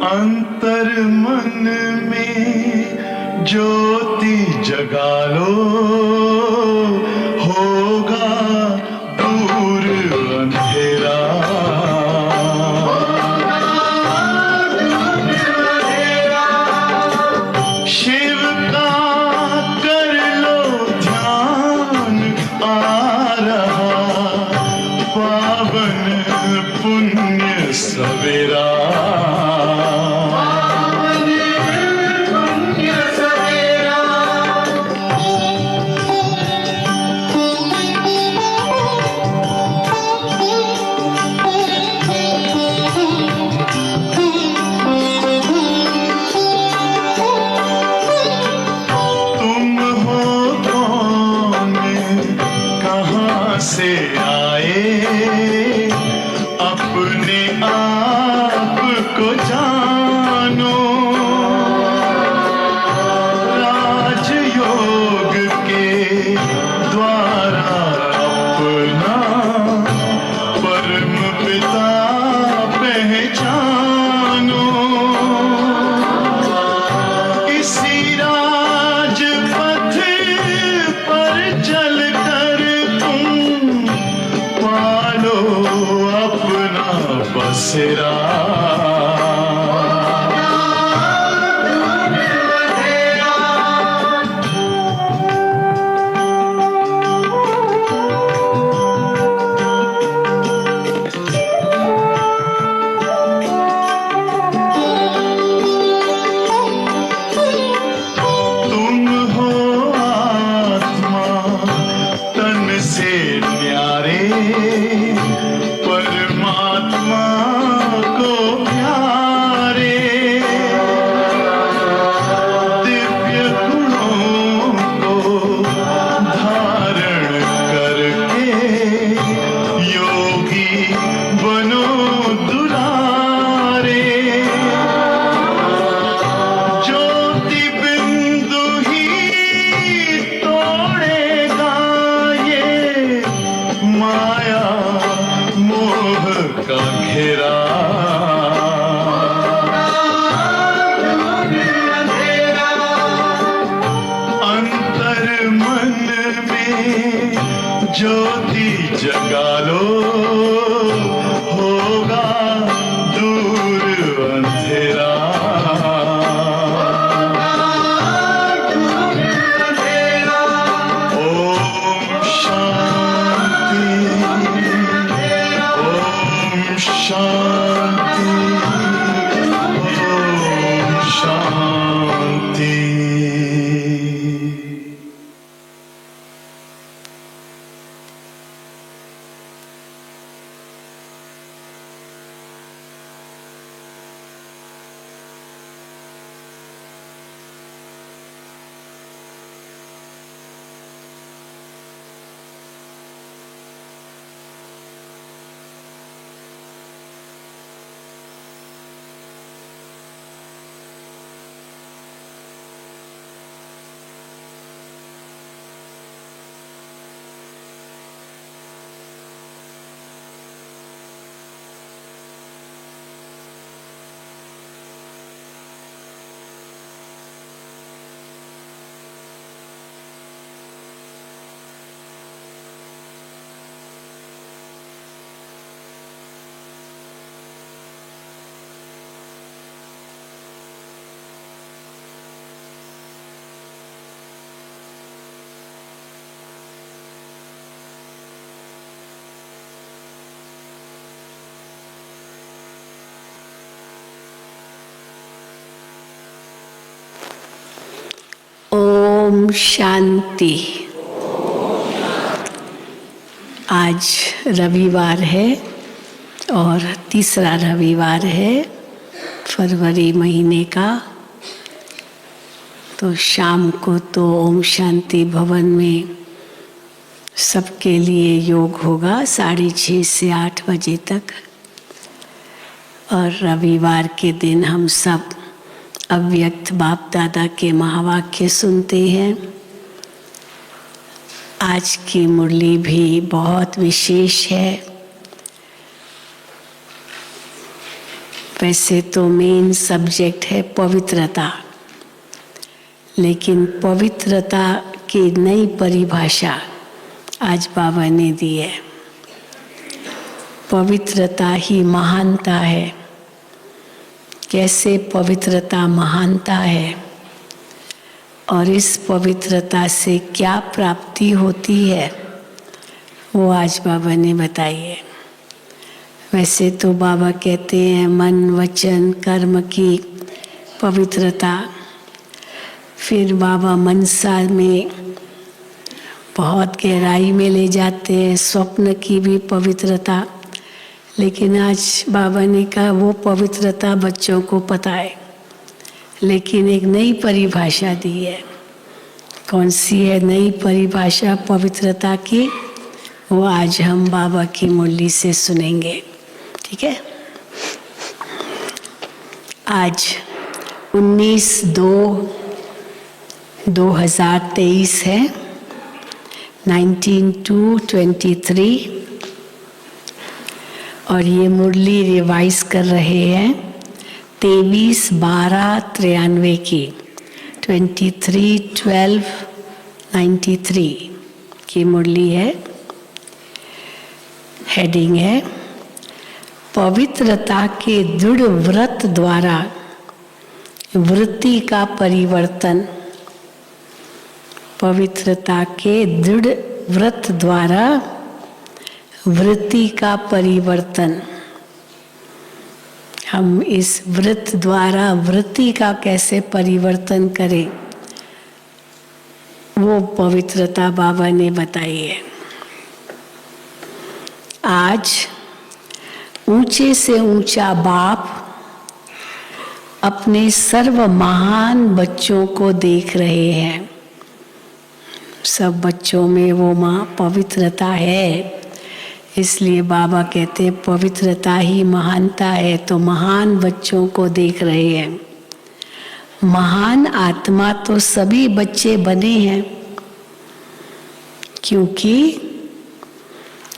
अंतर मन में ज्योति जगा लो, होगा दूर अंधेरा। शिव का कर लो ध्यान, आ रहा पावन पुण्य सवेरा। से आए अपने आप को जानो, राजयोग के द्वारा अपना परम पिता पहचानो। इसी राजपथ पर चलकर पालो अपना बसेरा। तुम हो आत्मा तन से न्यारे, परमात्मा को प्यारे। दिव्य गुणों को धारण करके योगी बनो दुलारे। ज्योति बिंदु ही तोड़ेगा ये माया मोह का घेरा। अंतर मन में ज्योति जगा लो, होगा दूर अंधेरा। ओम शांति, ओम शांति, ओम शांति। ओम शांति। आज रविवार है और तीसरा रविवार है फरवरी महीने का। तो शाम को तो ओम शांति भवन में सबके लिए योग होगा 6:30 से 8 बजे तक। और रविवार के दिन हम सब अव्यक्त बाप दादा के महावाक्य सुनते हैं। आज की मुरली भी बहुत विशेष है। वैसे तो मेन सब्जेक्ट है पवित्रता, लेकिन पवित्रता की नई परिभाषा आज बाबा ने दी है। पवित्रता ही महानता है। कैसे पवित्रता महानता है और इस पवित्रता से क्या प्राप्ति होती है, वो आज बाबा ने बताई है। वैसे तो बाबा कहते हैं मन वचन कर्म की पवित्रता, फिर बाबा मनसा में बहुत गहराई में ले जाते हैं, स्वप्न की भी पवित्रता। लेकिन आज बाबा ने कहा वो पवित्रता बच्चों को पता है, लेकिन एक नई परिभाषा दी है। कौन सी है नई परिभाषा पवित्रता की, वो आज हम बाबा की मुरली से सुनेंगे। ठीक है। आज 19/2/2023 है, 19/2/23, और ये मुरली रिवाइज कर रहे हैं 23/12/93 की, 23/12/93 की मुरली है। हेडिंग है पवित्रता के दृढ़ व्रत द्वारा वृत्ति का परिवर्तन। पवित्रता के दृढ़ व्रत द्वारा वृत्ति का परिवर्तन। हम इस व्रत द्वारा वृत्ति का कैसे परिवर्तन करें, वो पवित्रता बाबा ने बताई है। आज ऊंचे से ऊंचा बाप अपने सर्व महान बच्चों को देख रहे हैं। सब बच्चों में वो माँ पवित्रता है, इसलिए बाबा कहते हैं पवित्रता ही महानता है। तो महान बच्चों को देख रहे हैं। महान आत्मा तो सभी बच्चे बने हैं, क्योंकि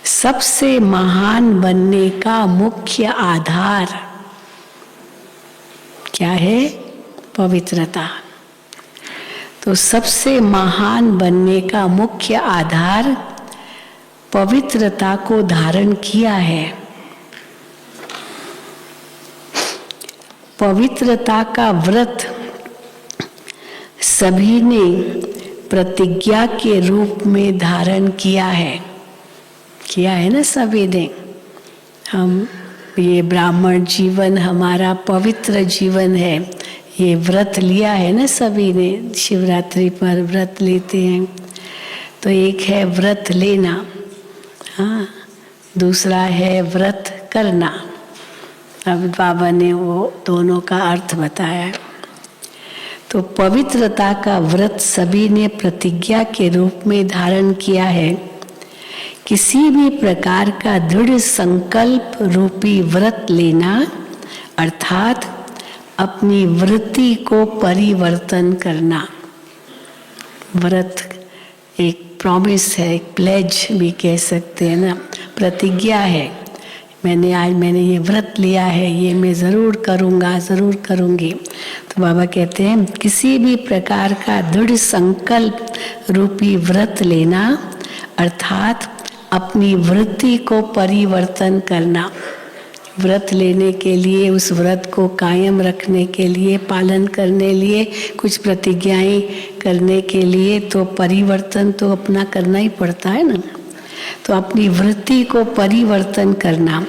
सबसे महान बनने का मुख्य आधार क्या है? पवित्रता। तो सबसे महान बनने का मुख्य आधार पवित्रता को धारण किया है। पवित्रता का व्रत सभी ने प्रतिज्ञा के रूप में धारण किया है ना सभी ने। हम ये ब्राह्मण जीवन हमारा पवित्र जीवन है, ये व्रत लिया है ना सभी ने। शिवरात्रि पर व्रत लेते हैं, तो एक है व्रत लेना, हाँ, दूसरा है व्रत करना। अब बाबा ने वो दोनों का अर्थ बताया। तो पवित्रता का व्रत सभी ने प्रतिज्ञा के रूप में धारण किया है। किसी भी प्रकार का दृढ़ संकल्प रूपी व्रत लेना, अर्थात अपनी वृत्ति को परिवर्तन करना। व्रत एक प्रॉमिस है, एक प्लेज भी कह सकते हैं ना, प्रतिज्ञा है। मैंने ये व्रत लिया है, ये मैं ज़रूर करूँगा, ज़रूर करूँगी। तो बाबा कहते हैं किसी भी प्रकार का दृढ़ संकल्प रूपी व्रत लेना, अर्थात अपनी वृत्ति को परिवर्तन करना। व्रत लेने के लिए, उस व्रत को कायम रखने के लिए, पालन करने लिए, कुछ प्रतिज्ञाएं करने के लिए तो परिवर्तन तो अपना करना ही पड़ता है ना। तो अपनी वृत्ति को परिवर्तन करना।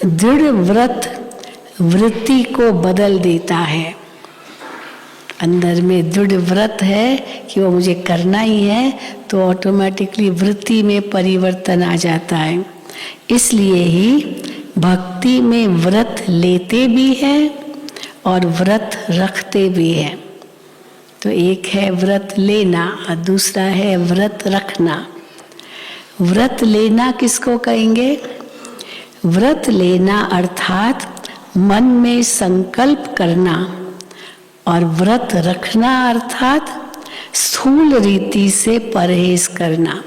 दृढ़ व्रत वृत्ति को बदल देता है। अंदर में दृढ़ व्रत है कि वो मुझे करना ही है, तो ऑटोमेटिकली वृत्ति में परिवर्तन आ जाता है। इसलिए ही भक्ति में व्रत लेते भी हैं और व्रत रखते भी हैं। तो एक है व्रत लेना और दूसरा है व्रत रखना। व्रत लेना किसको कहेंगे? व्रत लेना अर्थात मन में संकल्प करना, और व्रत रखना अर्थात स्थूल रीति से परहेज करना।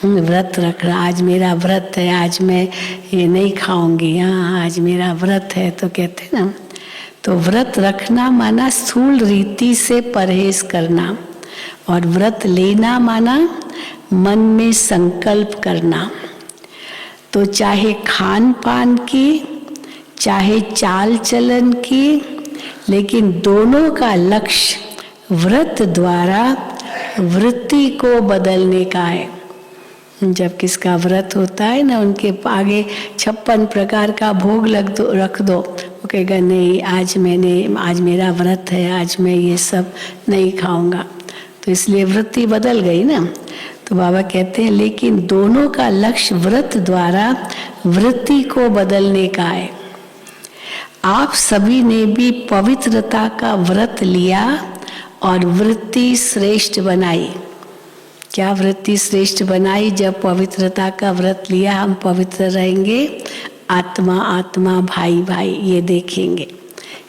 व्रत रखना, आज मेरा व्रत है, आज मैं ये नहीं खाऊंगी, हाँ आज मेरा व्रत है, तो कहते हैं ना। तो व्रत रखना माना स्थूल रीति से परहेज करना, और व्रत लेना माना मन में संकल्प करना। तो चाहे खान पान की, चाहे चाल चलन की, लेकिन दोनों का लक्ष्य व्रत द्वारा वृत्ति को बदलने का है। जब किसका व्रत होता है ना, उनके आगे 56 प्रकार का भोग रख दो, वो कहेगा नहीं आज मेरा व्रत है, आज मैं ये सब नहीं खाऊंगा। तो इसलिए वृत्ति बदल गई ना। तो बाबा कहते हैं लेकिन दोनों का लक्ष्य व्रत द्वारा वृत्ति को बदलने का है। आप सभी ने भी पवित्रता का व्रत लिया और वृत्ति श्रेष्ठ बनाई। क्या वृत्ति श्रेष्ठ बनाई? जब पवित्रता का व्रत लिया, हम पवित्र रहेंगे, आत्मा आत्मा भाई भाई ये देखेंगे,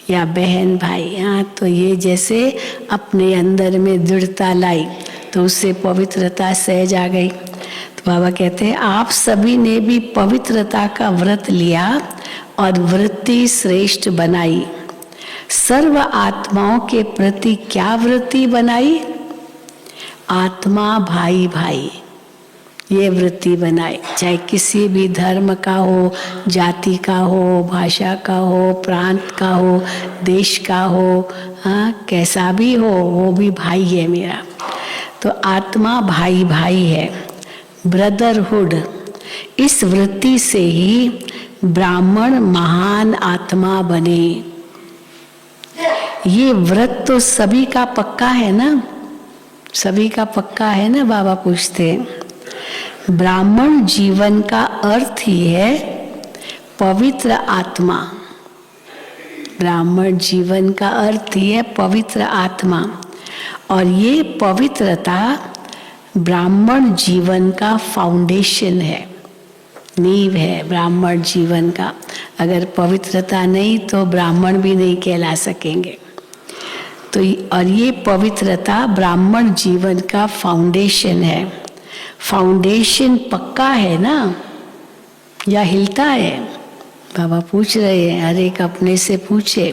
या बहन भाई। हाँ, तो ये जैसे अपने अंदर में दृढ़ता लाई तो उससे पवित्रता सहज आ गई। तो बाबा कहते हैं आप सभी ने भी पवित्रता का व्रत लिया और वृत्ति श्रेष्ठ बनाई। सर्व आत्माओं के प्रति क्या वृत्ति बनाई? आत्मा भाई भाई ये वृत्ति बनाए, चाहे किसी भी धर्म का हो, जाति का हो, भाषा का हो, प्रांत का हो, देश का हो, हाँ कैसा भी हो, वो भी भाई है मेरा। तो आत्मा भाई भाई है, ब्रदरहुड। इस वृत्ति से ही ब्राह्मण महान आत्मा बने। ये व्रत तो सभी का पक्का है ना, सभी का पक्का है ना। बाबा पूछते हैं ब्राह्मण जीवन का अर्थ ही है पवित्र आत्मा। ब्राह्मण जीवन का अर्थ ही है पवित्र आत्मा, और ये पवित्रता ब्राह्मण जीवन का फाउंडेशन है, नींव है ब्राह्मण जीवन का। अगर पवित्रता नहीं तो ब्राह्मण भी नहीं कहला सकेंगे। तो और ये पवित्रता ब्राह्मण जीवन का फाउंडेशन है। फाउंडेशन पक्का है ना, या हिलता है? बाबा पूछ रहे हैं, हर एक अपने से पूछे।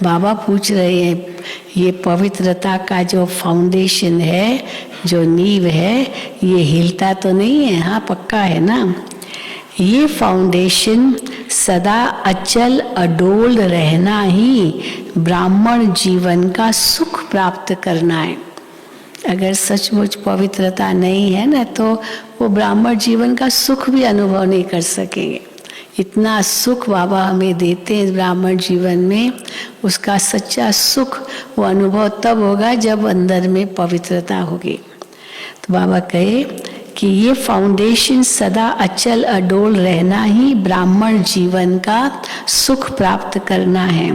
बाबा पूछ रहे हैं ये पवित्रता का जो फाउंडेशन है, जो नींव है, ये हिलता तो नहीं है? हाँ पक्का है ना। ये फाउंडेशन सदा अचल अडोल रहना ही ब्राह्मण जीवन का सुख प्राप्त करना है। अगर सचमुच पवित्रता नहीं है ना, तो वो ब्राह्मण जीवन का सुख भी अनुभव नहीं कर सकेंगे। इतना सुख बाबा हमें देते हैं ब्राह्मण जीवन में, उसका सच्चा सुख वो अनुभव तब होगा जब अंदर में पवित्रता होगी। तो बाबा कहे कि ये फाउंडेशन सदा अचल अडोल रहना ही ब्राह्मण जीवन का सुख प्राप्त करना है।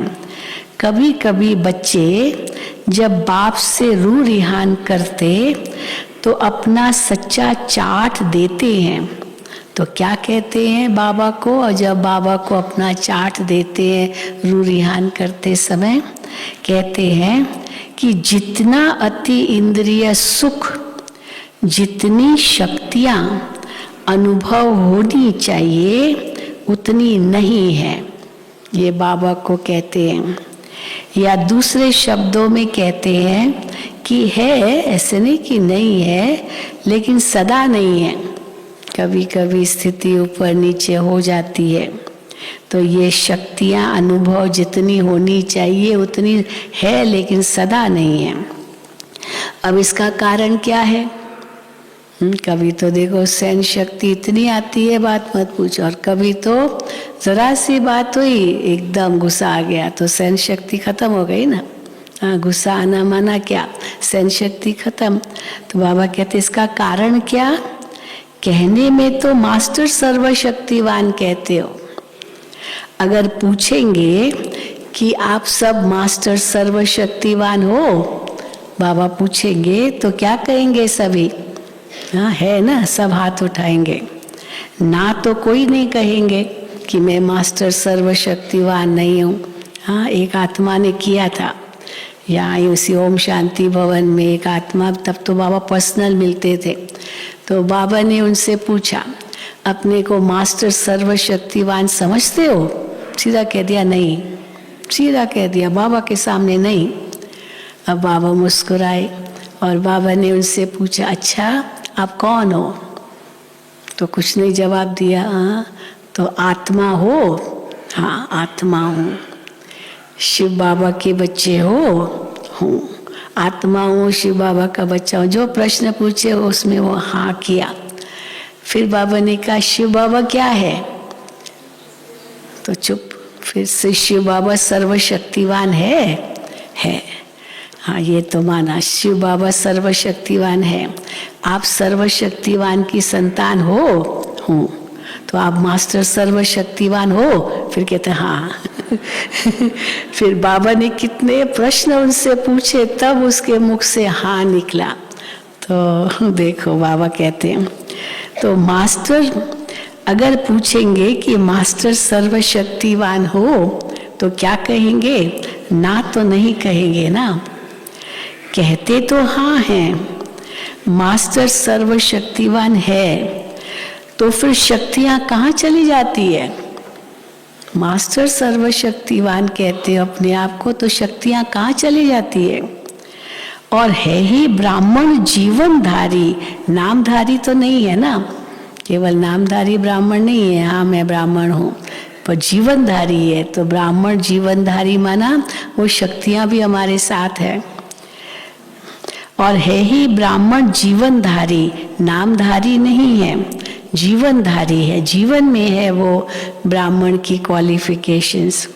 कभी कभी बच्चे जब बाप से रूह रिहान करते तो अपना सच्चा चाट देते हैं। तो क्या कहते हैं बाबा को? और जब बाबा को अपना चाट देते हैं रूह रिहान करते समय, कहते हैं कि जितना अति इंद्रिय सुख, जितनी शक्तियाँ अनुभव होनी चाहिए उतनी नहीं है, ये बाबा को कहते हैं। या दूसरे शब्दों में कहते हैं कि है, ऐसे नहीं कि नहीं है, लेकिन सदा नहीं है। कभी कभी स्थिति ऊपर नीचे हो जाती है। तो ये शक्तियाँ अनुभव जितनी होनी चाहिए उतनी है, लेकिन सदा नहीं है। अब इसका कारण क्या है? कभी तो देखो सहन शक्ति इतनी आती है बात मत पूछो, और कभी तो जरा सी बात हुई एकदम गुस्सा आ गया तो सहन शक्ति खत्म हो गई ना। हाँ, गुस्सा आना माना क्या, सहन शक्ति खत्म। तो बाबा कहते इसका कारण क्या? कहने में तो मास्टर सर्वशक्तिवान कहते हो, अगर पूछेंगे कि आप सब मास्टर सर्वशक्तिवान हो, बाबा पूछेंगे तो क्या कहेंगे सभी? हाँ है ना, सब हाथ उठाएंगे। ना तो कोई नहीं कहेंगे कि मैं मास्टर सर्वशक्तिवान नहीं हूँ। हाँ, एक आत्मा ने किया था यहाँ उसी ओम शांति भवन में, एक आत्मा, तब तो बाबा पर्सनल मिलते थे। तो बाबा ने उनसे पूछा, अपने को मास्टर सर्वशक्तिवान समझते हो? सीधा कह दिया नहीं, सीधा कह दिया बाबा के सामने नहीं। अब बाबा मुस्कुराए और बाबा ने उनसे पूछा, अच्छा आप कौन हो? तो कुछ नहीं जवाब दिया। तो आत्मा हो? हाँ आत्मा हूँ। शिव बाबा के बच्चे हो? हूँ। आत्मा हूँ, शिव बाबा का बच्चा हूँ। जो प्रश्न पूछे उसमें वो हाँ किया। फिर बाबा ने कहा, शिव बाबा क्या है? तो चुप। फिर से, शिव बाबा सर्वशक्तिवान है? हाँ ये तो माना, शिव बाबा सर्वशक्तिवान है। आप सर्वशक्तिवान की संतान हो? हूँ। तो आप मास्टर सर्वशक्तिवान हो? फिर कहते हाँ। फिर बाबा ने कितने प्रश्न उनसे पूछे, तब उसके मुख से हाँ निकला। तो देखो बाबा कहते हैं, तो मास्टर अगर पूछेंगे कि मास्टर सर्वशक्तिवान हो तो क्या कहेंगे? ना तो नहीं कहेंगे ना। कहते तो हाँ हैं, मास्टर सर्वशक्तिवान है, तो फिर शक्तियां कहाँ चली जाती है? मास्टर सर्वशक्तिवान कहते हो अपने आप को, तो शक्तियां कहाँ चली जाती है? और है ही ब्राह्मण जीवनधारी, नामधारी तो नहीं है ना, केवल नामधारी ब्राह्मण नहीं है। हाँ मैं ब्राह्मण हूँ, पर जीवनधारी है। तो ब्राह्मण जीवनधारी माना वो शक्तियां भी हमारे साथ है। और है ही ब्राह्मण जीवनधारी, नामधारी नहीं है, जीवनधारी है। जीवन में है वो ब्राह्मण की क्वालिफिकेशंस।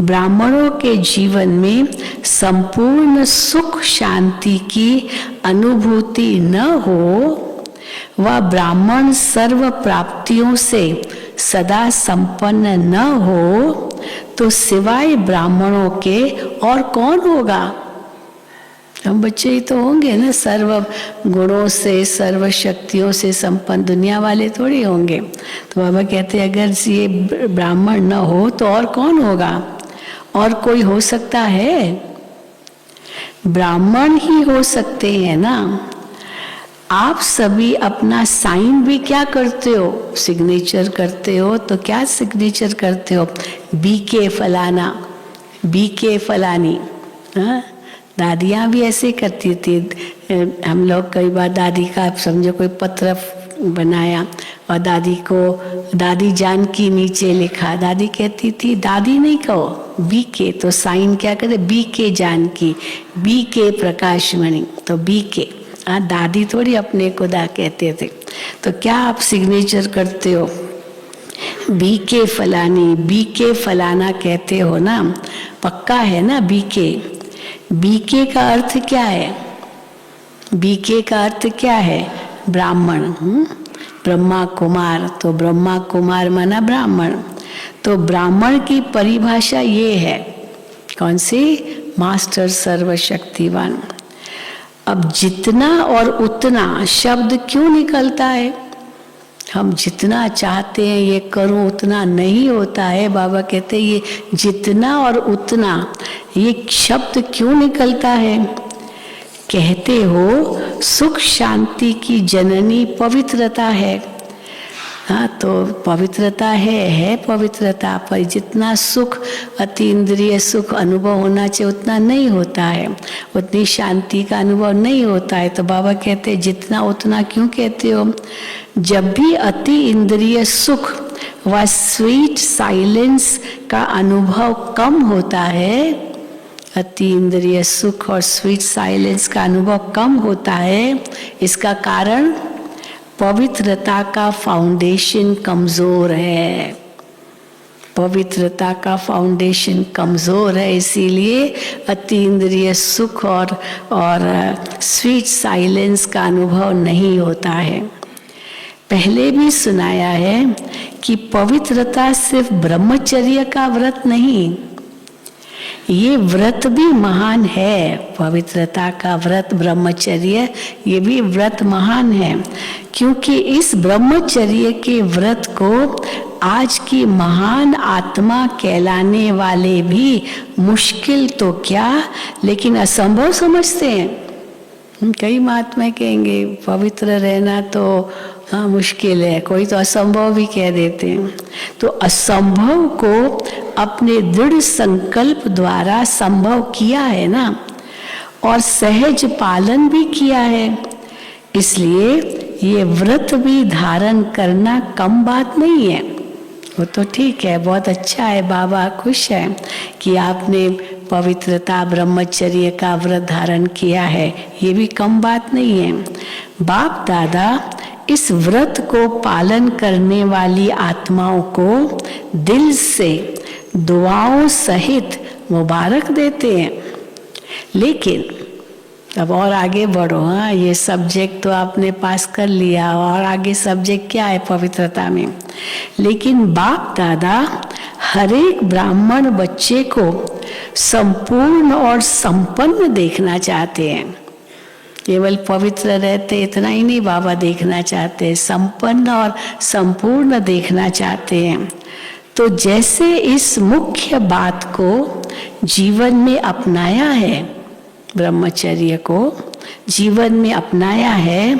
ब्राह्मणों के जीवन में संपूर्ण सुख शांति की अनुभूति न हो, वह ब्राह्मण सर्व प्राप्तियों से सदा संपन्न न हो, तो सिवाय ब्राह्मणों के और कौन होगा? हम बच्चे ही तो होंगे ना, सर्व गुणों से सर्व शक्तियों से संपन्न। दुनिया वाले थोड़ी होंगे। तो बाबा कहते हैं अगर ये ब्राह्मण न हो तो और कौन होगा? और कोई हो सकता है? ब्राह्मण ही हो सकते हैं ना। आप सभी अपना साइन भी क्या करते हो? सिग्नेचर करते हो। तो क्या सिग्नेचर करते हो? BK फलाना, BK फलानी। हाँ, दादियाँ भी ऐसे करती थी। हम लोग कई बार दादी का, आप समझो कोई पत्र बनाया और दादी को दादी जानकी नीचे लिखा, दादी कहती थी दादी नहीं कहो BK, तो साइन क्या करते? BK जानकी, BK प्रकाशमणि, तो BK। दादी थोड़ी अपने को दा कहते थे। तो क्या आप सिग्नेचर करते हो? BK फलानी, BK फलाना कहते हो ना, पक्का है ना BK। BK का अर्थ क्या है? BK का अर्थ क्या है? ब्राह्मण। ब्रह्मा कुमार, तो ब्रह्मा कुमार माना ब्राह्मण। तो ब्राह्मण की परिभाषा ये है, कौन सी? मास्टर सर्वशक्तिवान। अब जितना और उतना शब्द क्यों निकलता है? हम जितना चाहते हैं ये करूं, उतना नहीं होता है। बाबा कहते हैं ये जितना और उतना, ये शब्द क्यों निकलता है? कहते हो सुख शांति की जननी पवित्रता है। हाँ, तो पवित्रता है पवित्रता, पर जितना सुख, अति इंद्रिय सुख अनुभव होना चाहिए उतना नहीं होता है, उतनी शांति का अनुभव नहीं होता है। तो बाबा कहते हैं जितना उतना क्यों कहते हो? जब भी अति इंद्रिय सुख व स्वीट साइलेंस का अनुभव कम होता है, अति इंद्रिय सुख और स्वीट साइलेंस का अनुभव कम होता है, इसका कारण पवित्रता का फाउंडेशन कमजोर है। पवित्रता का फाउंडेशन कमजोर है, इसीलिए अति इंद्रिय सुख और स्वीट साइलेंस का अनुभव नहीं होता है। पहले भी सुनाया है कि पवित्रता सिर्फ ब्रह्मचर्य का व्रत नहीं, ये व्रत भी महान है। पवित्रता का व्रत ब्रह्मचर्य, ये भी व्रत महान है, क्योंकि इस ब्रह्मचर्य के व्रत को आज की महान आत्मा कहलाने वाले भी मुश्किल तो क्या, लेकिन असंभव समझते हैं। कई महात्मा कहेंगे पवित्र रहना तो मुश्किल है, कोई तो असंभव भी कह देते हैं। तो असंभव को अपने दृढ़ संकल्प द्वारा संभव किया है ना, और सहज पालन भी किया है। इसलिए ये व्रत भी धारण करना कम बात नहीं है। वो तो ठीक है, बहुत अच्छा है, बाबा खुश है कि आपने पवित्रता ब्रह्मचर्य का व्रत धारण किया है, ये भी कम बात नहीं है। बाप दादा इस व्रत को पालन करने वाली आत्माओं को दिल से दुआओं सहित मुबारक देते हैं। लेकिन अब और आगे बढ़ो। हाँ, ये सब्जेक्ट तो आपने पास कर लिया, और आगे सब्जेक्ट क्या है पवित्रता में। लेकिन बाप दादा हर एक ब्राह्मण बच्चे को संपूर्ण और संपन्न देखना चाहते हैं। केवल पवित्र रहते इतना ही नहीं बाबा देखना चाहते, संपन्न और संपूर्ण देखना चाहते हैं। तो जैसे इस मुख्य बात को जीवन में अपनाया है, ब्रह्मचर्य को जीवन में अपनाया है,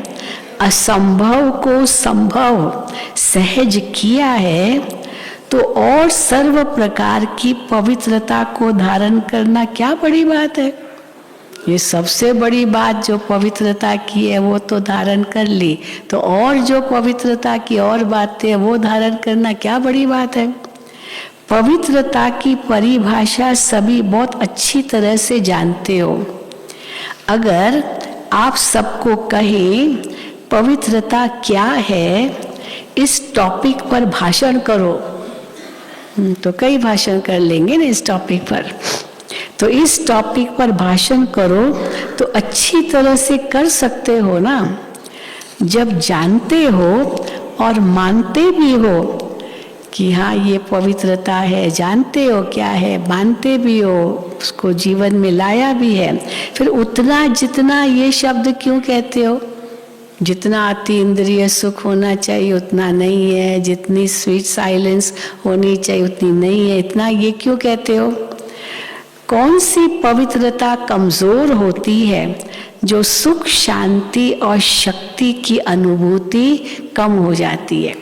असंभव को संभव सहज किया है, तो और सर्व प्रकार की पवित्रता को धारण करना क्या बड़ी बात है। ये सबसे बड़ी बात जो पवित्रता की है वो तो धारण कर ली, तो और जो पवित्रता की और बातें वो धारण करना क्या बड़ी बात है। पवित्रता की परिभाषा सभी बहुत अच्छी तरह से जानते हो। अगर आप सबको कहें पवित्रता क्या है, इस टॉपिक पर भाषण करो, तो कई भाषण कर लेंगे ना इस टॉपिक पर। तो इस टॉपिक पर भाषण करो तो अच्छी तरह से कर सकते हो ना। जब जानते हो और मानते भी हो कि हाँ ये पवित्रता है, जानते हो क्या है, मानते भी हो, उसको जीवन में लाया भी है, फिर उतना जितना ये शब्द क्यों कहते हो। जितना अति इंद्रिय सुख होना चाहिए उतना नहीं है, जितनी स्वीट साइलेंस होनी चाहिए उतनी नहीं है, इतना ये क्यों कहते हो। कौन सी पवित्रता कमजोर होती है, जो सुख शांति और शक्ति की अनुभूति कम हो जाती है।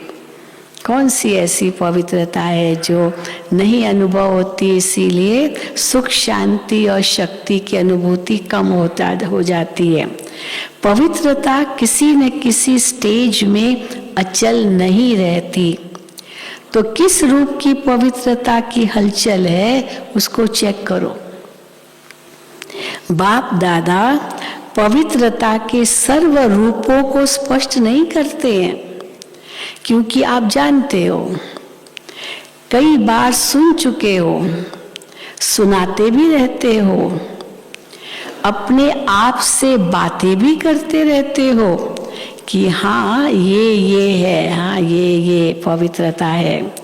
कौन सी ऐसी पवित्रता है जो नहीं अनुभव होती, इसीलिए सुख शांति और शक्ति की अनुभूति कम हो जाती है। पवित्रता किसी न किसी स्टेज में अचल नहीं रहती। तो किस रूप की पवित्रता की हलचल है उसको चेक करो। बाप दादा पवित्रता के सर्व रूपों को स्पष्ट नहीं करते हैं, क्योंकि आप जानते हो, कई बार सुन चुके हो, सुनाते भी रहते हो, अपने आप से बातें भी करते रहते हो कि हाँ ये है, हाँ ये पवित्रता है।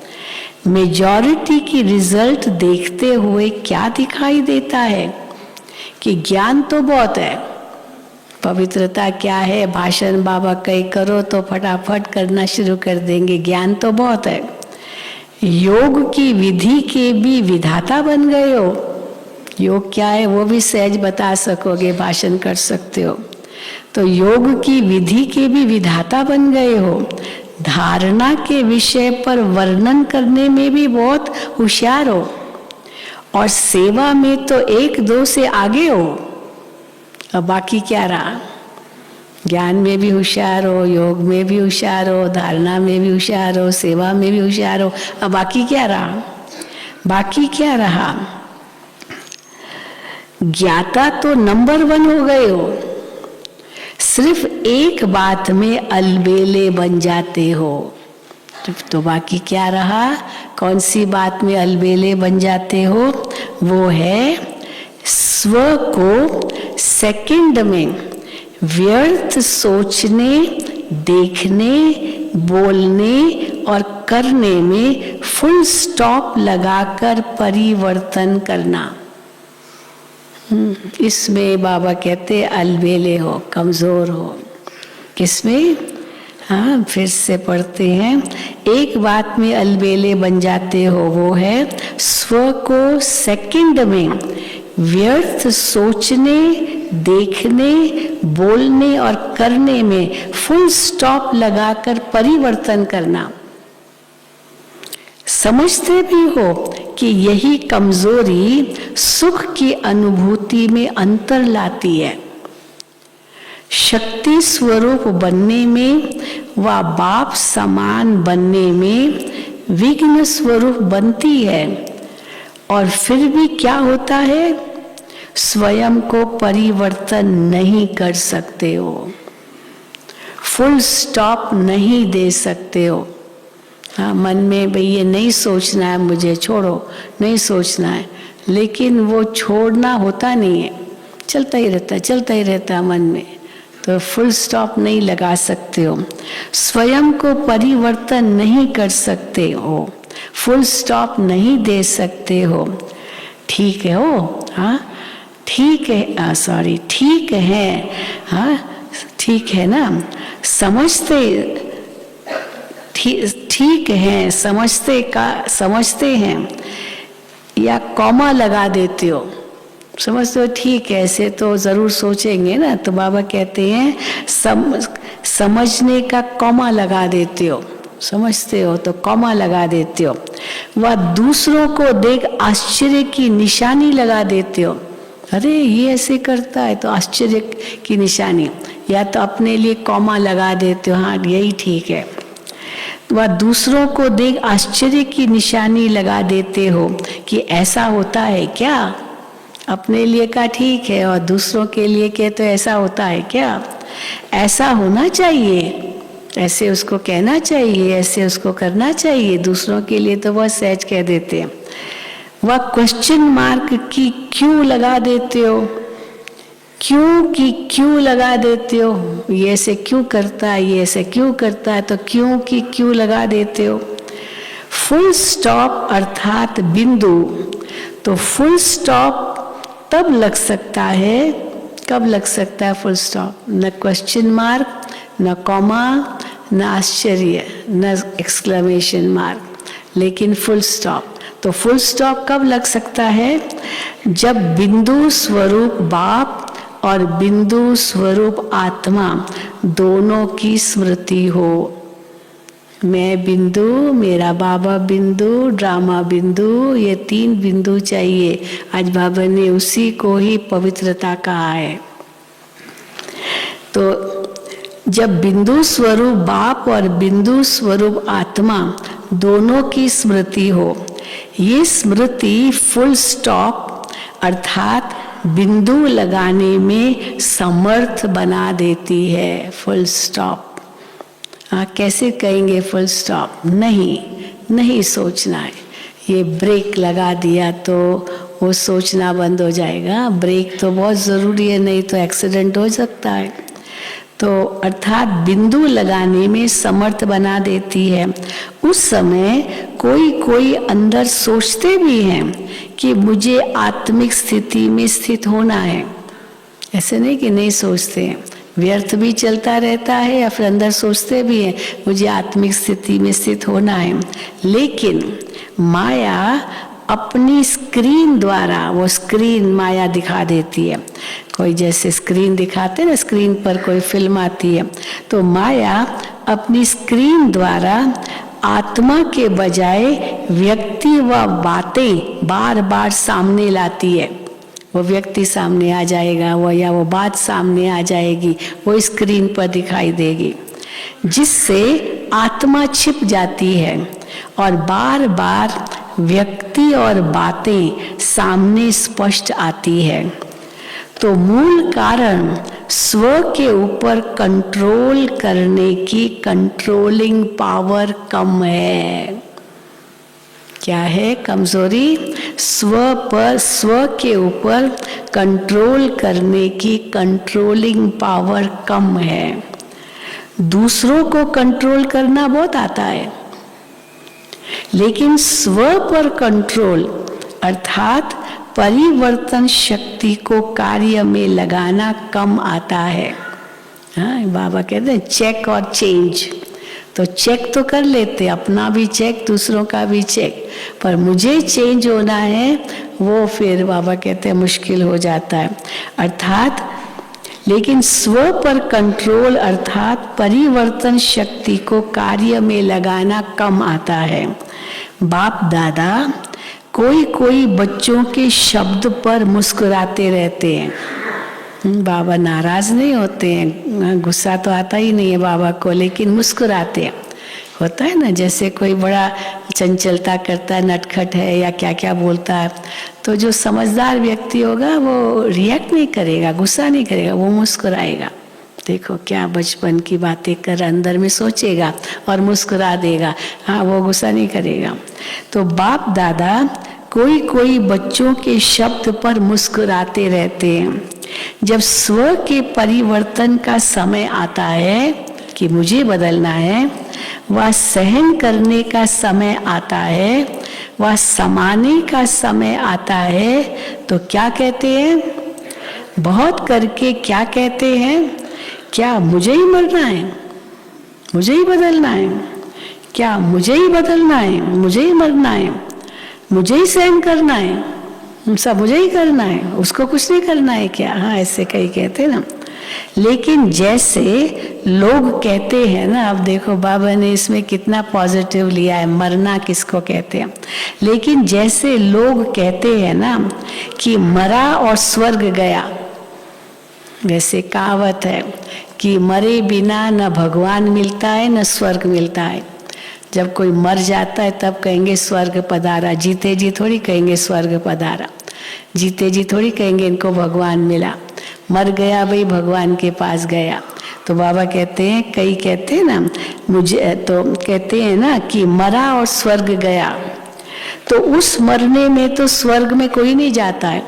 मेजॉरिटी की रिजल्ट देखते हुए क्या दिखाई देता है कि ज्ञान तो बहुत है, पवित्रता क्या है, भाषण बाबा कई करो तो फटाफट करना शुरू कर देंगे, ज्ञान तो बहुत है। योग की विधि के भी विधाता बन गए हो। योग क्या है वो भी सहज बता सकोगे, भाषण कर सकते हो। तो योग की विधि के भी विधाता बन गए हो। धारणा के विषय पर वर्णन करने में भी बहुत होशियार हो, और सेवा में तो 1-2 से आगे हो। अब बाकी क्या रहा। ज्ञान में भी होशियार हो, योग में भी होशियार हो, धारणा में भी होशियार हो, सेवा में भी होशियार हो। अब बाकी क्या रहा। बाकी क्या रहा। ज्ञाता तो नंबर 1 हो गए हो, सिर्फ एक बात में अलबेले बन जाते हो। तो बाकी क्या रहा। कौन सी बात में अलबेले बन जाते हो। वो है स्व को सेकंड में व्यर्थ सोचने, देखने, बोलने और करने में फुल स्टॉप लगाकर परिवर्तन करना। इसमें बाबा कहते अलबेले हो, कमजोर हो। किसमें। हाँ, फिर से पढ़ते हैं। एक बात में अलबेले बन जाते हो, वो है स्व को सेकंड में व्यर्थ सोचने, देखने, बोलने और करने में फुल स्टॉप लगाकर परिवर्तन करना। समझते भी हो कि यही कमजोरी सुख की अनुभूति में अंतर लाती है। शक्ति स्वरूप बनने में व बाप समान बनने में विघ्न स्वरूप बनती है। और फिर भी क्या होता है? स्वयं को परिवर्तन नहीं कर सकते हो, फुल स्टॉप नहीं दे सकते हो। हाँ, मन में भाई ये नहीं सोचना है, मुझे छोड़ो, नहीं सोचना है, लेकिन वो छोड़ना होता नहीं है, चलता ही रहता है मन में, तो फुल स्टॉप नहीं लगा सकते हो। स्वयं को परिवर्तन नहीं कर सकते हो, फुल स्टॉप नहीं दे सकते हो। ठीक है हो, हाँ ठीक है, सॉरी ठीक है, हाँ ठीक है ना, समझते ठीक है, समझते हैं या कॉमा लगा देते हो, समझते हो ठीक है, ऐसे तो जरूर सोचेंगे ना, तो बाबा कहते हैं समझने का कॉमा लगा देते हो, समझते हो तो कॉमा लगा देते हो। वह दूसरों को देख आश्चर्य की निशानी लगा देते हो, अरे ये ऐसे करता है तो आश्चर्य की निशानी, या तो अपने लिए कॉमा लगा देते हो, हाँ यही ठीक है। वह दूसरों को देख आश्चर्य की निशानी लगा देते हो कि ऐसा होता है क्या, अपने लिए का ठीक है और दूसरों के लिए के तो ऐसा होता है क्या, ऐसा होना चाहिए, ऐसे उसको कहना चाहिए, ऐसे उसको करना चाहिए, दूसरों के लिए तो वह सहज कह देते हैं। वह क्वेश्चन मार्क की क्यों लगा देते हो, क्यों की क्यों लगा देते हो, ये ऐसे क्यों करता है, ये ऐसे क्यों करता है, तो क्यों की क्यों लगा देते हो। फुल स्टॉप अर्थात बिंदु, तो फुल स्टॉप तब लग सकता है, कब लग सकता है फुल स्टॉप, न क्वेश्चन मार्क, न कॉमा, न आश्चर्य, न एक्सक्लेमेशन मार्क, लेकिन फुल स्टॉप। तो फुल स्टॉप कब लग सकता है? जब बिंदु स्वरूप बाप और बिंदु स्वरूप आत्मा दोनों की स्मृति हो। मैं बिंदु, मेरा बाबा बिंदु, ड्रामा बिंदु, ये 3 बिंदु चाहिए। आज बाबा ने उसी को ही पवित्रता कहा है। तो जब बिंदु स्वरूप बाप और बिंदु स्वरूप आत्मा दोनों की स्मृति हो, ये स्मृति फुल स्टॉप अर्थात बिंदु लगाने में समर्थ बना देती है। फुल स्टॉप कैसे कहेंगे फुल स्टॉप? नहीं सोचना है। ये ब्रेक लगा दिया तो वो सोचना बंद हो जाएगा। ब्रेक तो बहुत ज़रूरी है, नहीं तो एक्सीडेंट हो सकता है। तो अर्थात बिंदु लगाने में समर्थ बना देती है। उस समय कोई अंदर सोचते भी हैं कि मुझे आत्मिक स्थिति में स्थित होना है। ऐसे नहीं कि नहीं सोचते हैं, व्यर्थ भी चलता रहता है या फिर अंदर सोचते भी हैं मुझे आत्मिक स्थिति में स्थित होना है। लेकिन माया अपनी स्क्रीन द्वारा, वो स्क्रीन माया दिखा देती है। कोई जैसे स्क्रीन दिखाते हैं ना, स्क्रीन पर कोई फिल्म आती है, तो माया अपनी स्क्रीन द्वारा आत्मा के बजाय व्यक्ति व बातें बार बार सामने लाती है। वो व्यक्ति सामने आ जाएगा, वो या वो बात सामने आ जाएगी, वो स्क्रीन पर दिखाई देगी, जिससे आत्मा छिप जाती है और बार बार व्यक्ति और बातें सामने स्पष्ट आती है। तो मूल कारण स्व के ऊपर कंट्रोल करने की कंट्रोलिंग पावर कम है। क्या है कमजोरी? स्व के ऊपर कंट्रोल करने की कंट्रोलिंग पावर कम है। दूसरों को कंट्रोल करना बहुत आता है, लेकिन स्व पर कंट्रोल अर्थात परिवर्तन शक्ति को कार्य में लगाना कम आता है। हाँ, बाबा कहते हैं चेक और चेंज, तो चेक तो कर लेते, अपना भी चेक, दूसरों का भी चेक, पर मुझे चेंज होना है वो फिर बाबा कहते हैं मुश्किल हो जाता है। अर्थात लेकिन स्व पर कंट्रोल अर्थात परिवर्तन शक्ति को कार्य में लगाना कम आता है। बाप दादा कोई कोई बच्चों के शब्द पर मुस्कुराते रहते हैं। बाबा नाराज नहीं होते हैं, गुस्सा तो आता ही नहीं है बाबा को, लेकिन मुस्कुराते हैं। होता है ना, जैसे कोई बड़ा चंचलता करता है, नटखट है या क्या क्या बोलता है, तो जो समझदार व्यक्ति होगा वो रिएक्ट नहीं करेगा, गुस्सा नहीं करेगा, वो मुस्कुराएगा। देखो क्या बचपन की बातें कर अंदर में सोचेगा और मुस्कुरा देगा, हाँ वो गुस्सा नहीं करेगा। तो बाप दादा कोई कोई बच्चों के शब्द पर मुस्कुराते रहते हैं। जब स्व के परिवर्तन का समय आता है कि मुझे बदलना है, वह सहन करने का समय आता है, वह समाने का समय आता है, तो क्या कहते हैं? बहुत करके क्या कहते हैं? क्या मुझे ही मरना है, मुझे ही बदलना है? क्या मुझे ही बदलना है, मुझे ही मरना है, मुझे ही सहन करना है, सब मुझे ही करना है, उसको कुछ नहीं करना है क्या? हाँ ऐसे कई कहते ना। लेकिन जैसे लोग कहते हैं ना, अब देखो बाबा ने इसमें कितना पॉजिटिव लिया है, मरना किसको कहते हैं। लेकिन जैसे लोग कहते हैं ना कि मरा और स्वर्ग गया, वैसे कहावत है कि मरे बिना न भगवान मिलता है न स्वर्ग मिलता है। जब कोई मर जाता है तब कहेंगे स्वर्ग पधारा, जीते जी थोड़ी कहेंगे स्वर्ग पधारा, जीते जी थोड़ी कहेंगे इनको भगवान मिला। मर गया भाई भगवान के पास गया। तो बाबा कहते हैं, कई कहते हैं ना, मुझे तो कहते हैं ना कि मरा और स्वर्ग गया, तो उस मरने में तो स्वर्ग में कोई नहीं जाता है।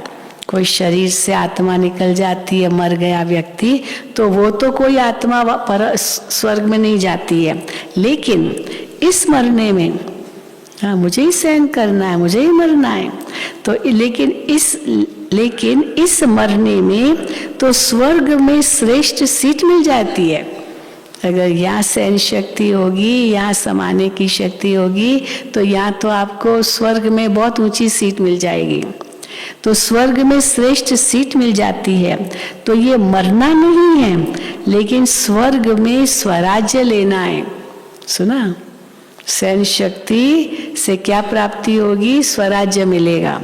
कोई शरीर से आत्मा निकल जाती है, मर गया व्यक्ति, तो वो तो कोई आत्मा पर स्वर्ग में नहीं जाती है। लेकिन इस मरने में हाँ मुझे ही सहन करना है, मुझे ही मरना है, तो लेकिन इस मरने में तो स्वर्ग में श्रेष्ठ सीट मिल जाती है। अगर यहाँ सहन शक्ति होगी, यहाँ समाने की शक्ति होगी, तो यहाँ तो आपको स्वर्ग में बहुत ऊंची सीट मिल जाएगी। तो स्वर्ग में श्रेष्ठ सीट मिल जाती है। तो ये मरना नहीं है, लेकिन स्वर्ग में स्वराज्य लेना है। सुना, सहन शक्ति से क्या प्राप्ति होगी? स्वराज्य मिलेगा।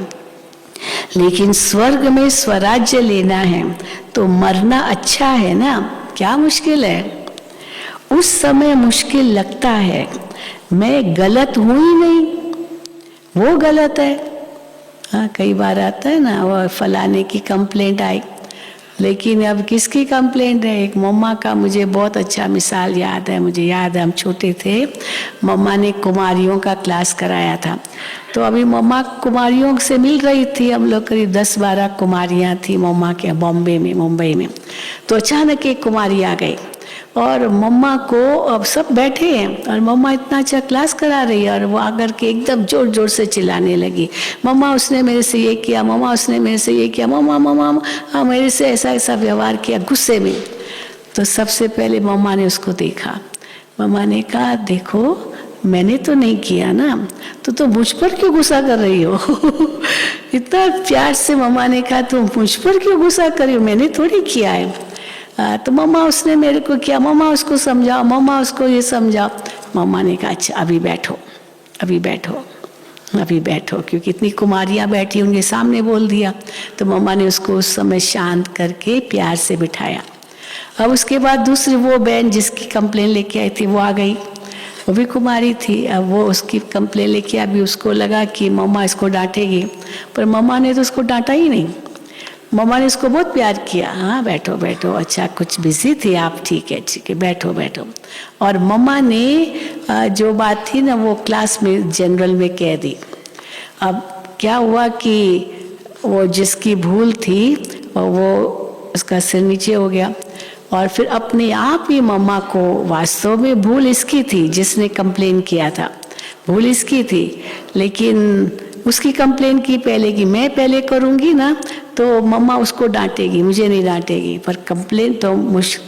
लेकिन स्वर्ग में स्वराज्य लेना है तो मरना अच्छा है ना, क्या मुश्किल है? उस समय मुश्किल लगता है, मैं गलत हूं ही नहीं, वो गलत है। हाँ कई बार आता है ना, वो फलाने की कंप्लेंट आई, लेकिन अब किसकी कंप्लेंट है? एक मम्मा का मुझे बहुत अच्छा मिसाल याद है। मुझे याद है हम छोटे थे, मम्मा ने कुमारियों का क्लास कराया था। तो अभी मम्मा कुमारियों से मिल रही थी, हम लोग करीब 10-12 कुमारियाँ थी मम्मा के मुंबई में। तो अचानक एक कुमारी आ गई और मम्मा को, अब सब बैठे हैं और मम्मा इतना अच्छा क्लास करा रही है, और वो आकर के एकदम जोर जोर से चिल्लाने लगी, मम्मा उसने मेरे से ये किया, मम्मा उसने मेरे से ये किया, मम्मा मेरे से ऐसा ऐसा व्यवहार किया, गुस्से में। तो सबसे पहले मम्मा ने उसको देखा, मम्मा ने कहा देखो मैंने तो नहीं किया ना, तो मुझ पर क्यों गुस्सा कर रही हो? इतना प्यार से मम्मा ने कहा तुम मुझ पर क्यों गुस्सा कर रही हो, मैंने थोड़ी किया है। तो मम्मा उसने मेरे को किया, मम्मा उसको समझाओ, मम्मा उसको ये समझाओ। मम्मा ने कहा अच्छा अभी बैठो, अभी बैठो, अभी बैठो, क्योंकि इतनी कुमारियाँ बैठी उनके सामने बोल दिया। तो मम्मा ने उसको उस समय शांत करके प्यार से बिठाया। अब उसके बाद दूसरी वो बहन जिसकी कंप्लेन लेके आई थी वो आ गई, वो भी कुमारी थी। अब वो उसकी कंप्लेन लेके अभी उसको लगा कि मम्मा इसको डांटेगी, पर मम्मा ने तो उसको डांटा ही नहीं। मम्मा ने उसको बहुत प्यार किया, हाँ बैठो बैठो, अच्छा कुछ बिजी थी आप, ठीक है बैठो बैठो। और मम्मा ने जो बात थी ना वो क्लास में जनरल में कह दी। अब क्या हुआ कि वो जिसकी भूल थी वो उसका सिर नीचे हो गया, और फिर अपने आप ही मम्मा को, वास्तव में भूल इसकी थी जिसने कंप्लेन किया था, भूल इसकी थी, लेकिन उसकी कंप्लेन की पहले कि मैं पहले करूँगी ना तो मम्मा उसको डांटेगी, मुझे नहीं डांटेगी, पर कंप्लेन तो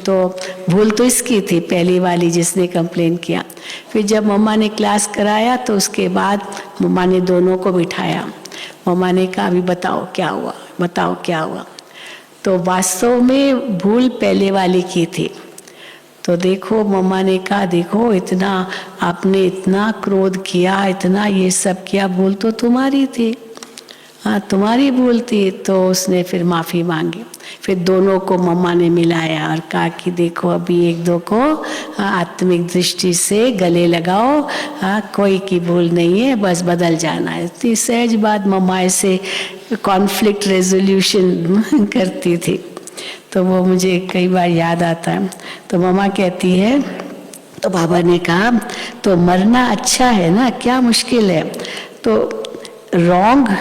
तो भूल तो इसकी थी, पहली वाली जिसने कंप्लेन किया। फिर जब मम्मा ने क्लास कराया तो उसके बाद मम्मा ने दोनों को बिठाया। मम्मा ने कहा अभी बताओ क्या हुआ, बताओ क्या हुआ। तो वास्तव में भूल पहले वाली की थी। तो देखो मम्मा ने कहा देखो इतना आपने इतना क्रोध किया, इतना ये सब किया, भूल तो तुम्हारी थी, हाँ तुम्हारी भूल थी। तो उसने फिर माफ़ी मांगी। फिर दोनों को मम्मा ने मिलाया और कहा कि देखो अभी एक दो को आत्मिक दृष्टि से गले लगाओ, कोई की भूल नहीं है, बस बदल जाना है। इतनी सहज बात मम्मा ऐसे कॉन्फ्लिक्ट रेजोल्यूशन करती थी, तो वो मुझे कई बार याद आता है। तो मम्मा कहती है, तो बाबा ने कहा तो मरना अच्छा है ना, क्या मुश्किल है। तो रॉन्ग,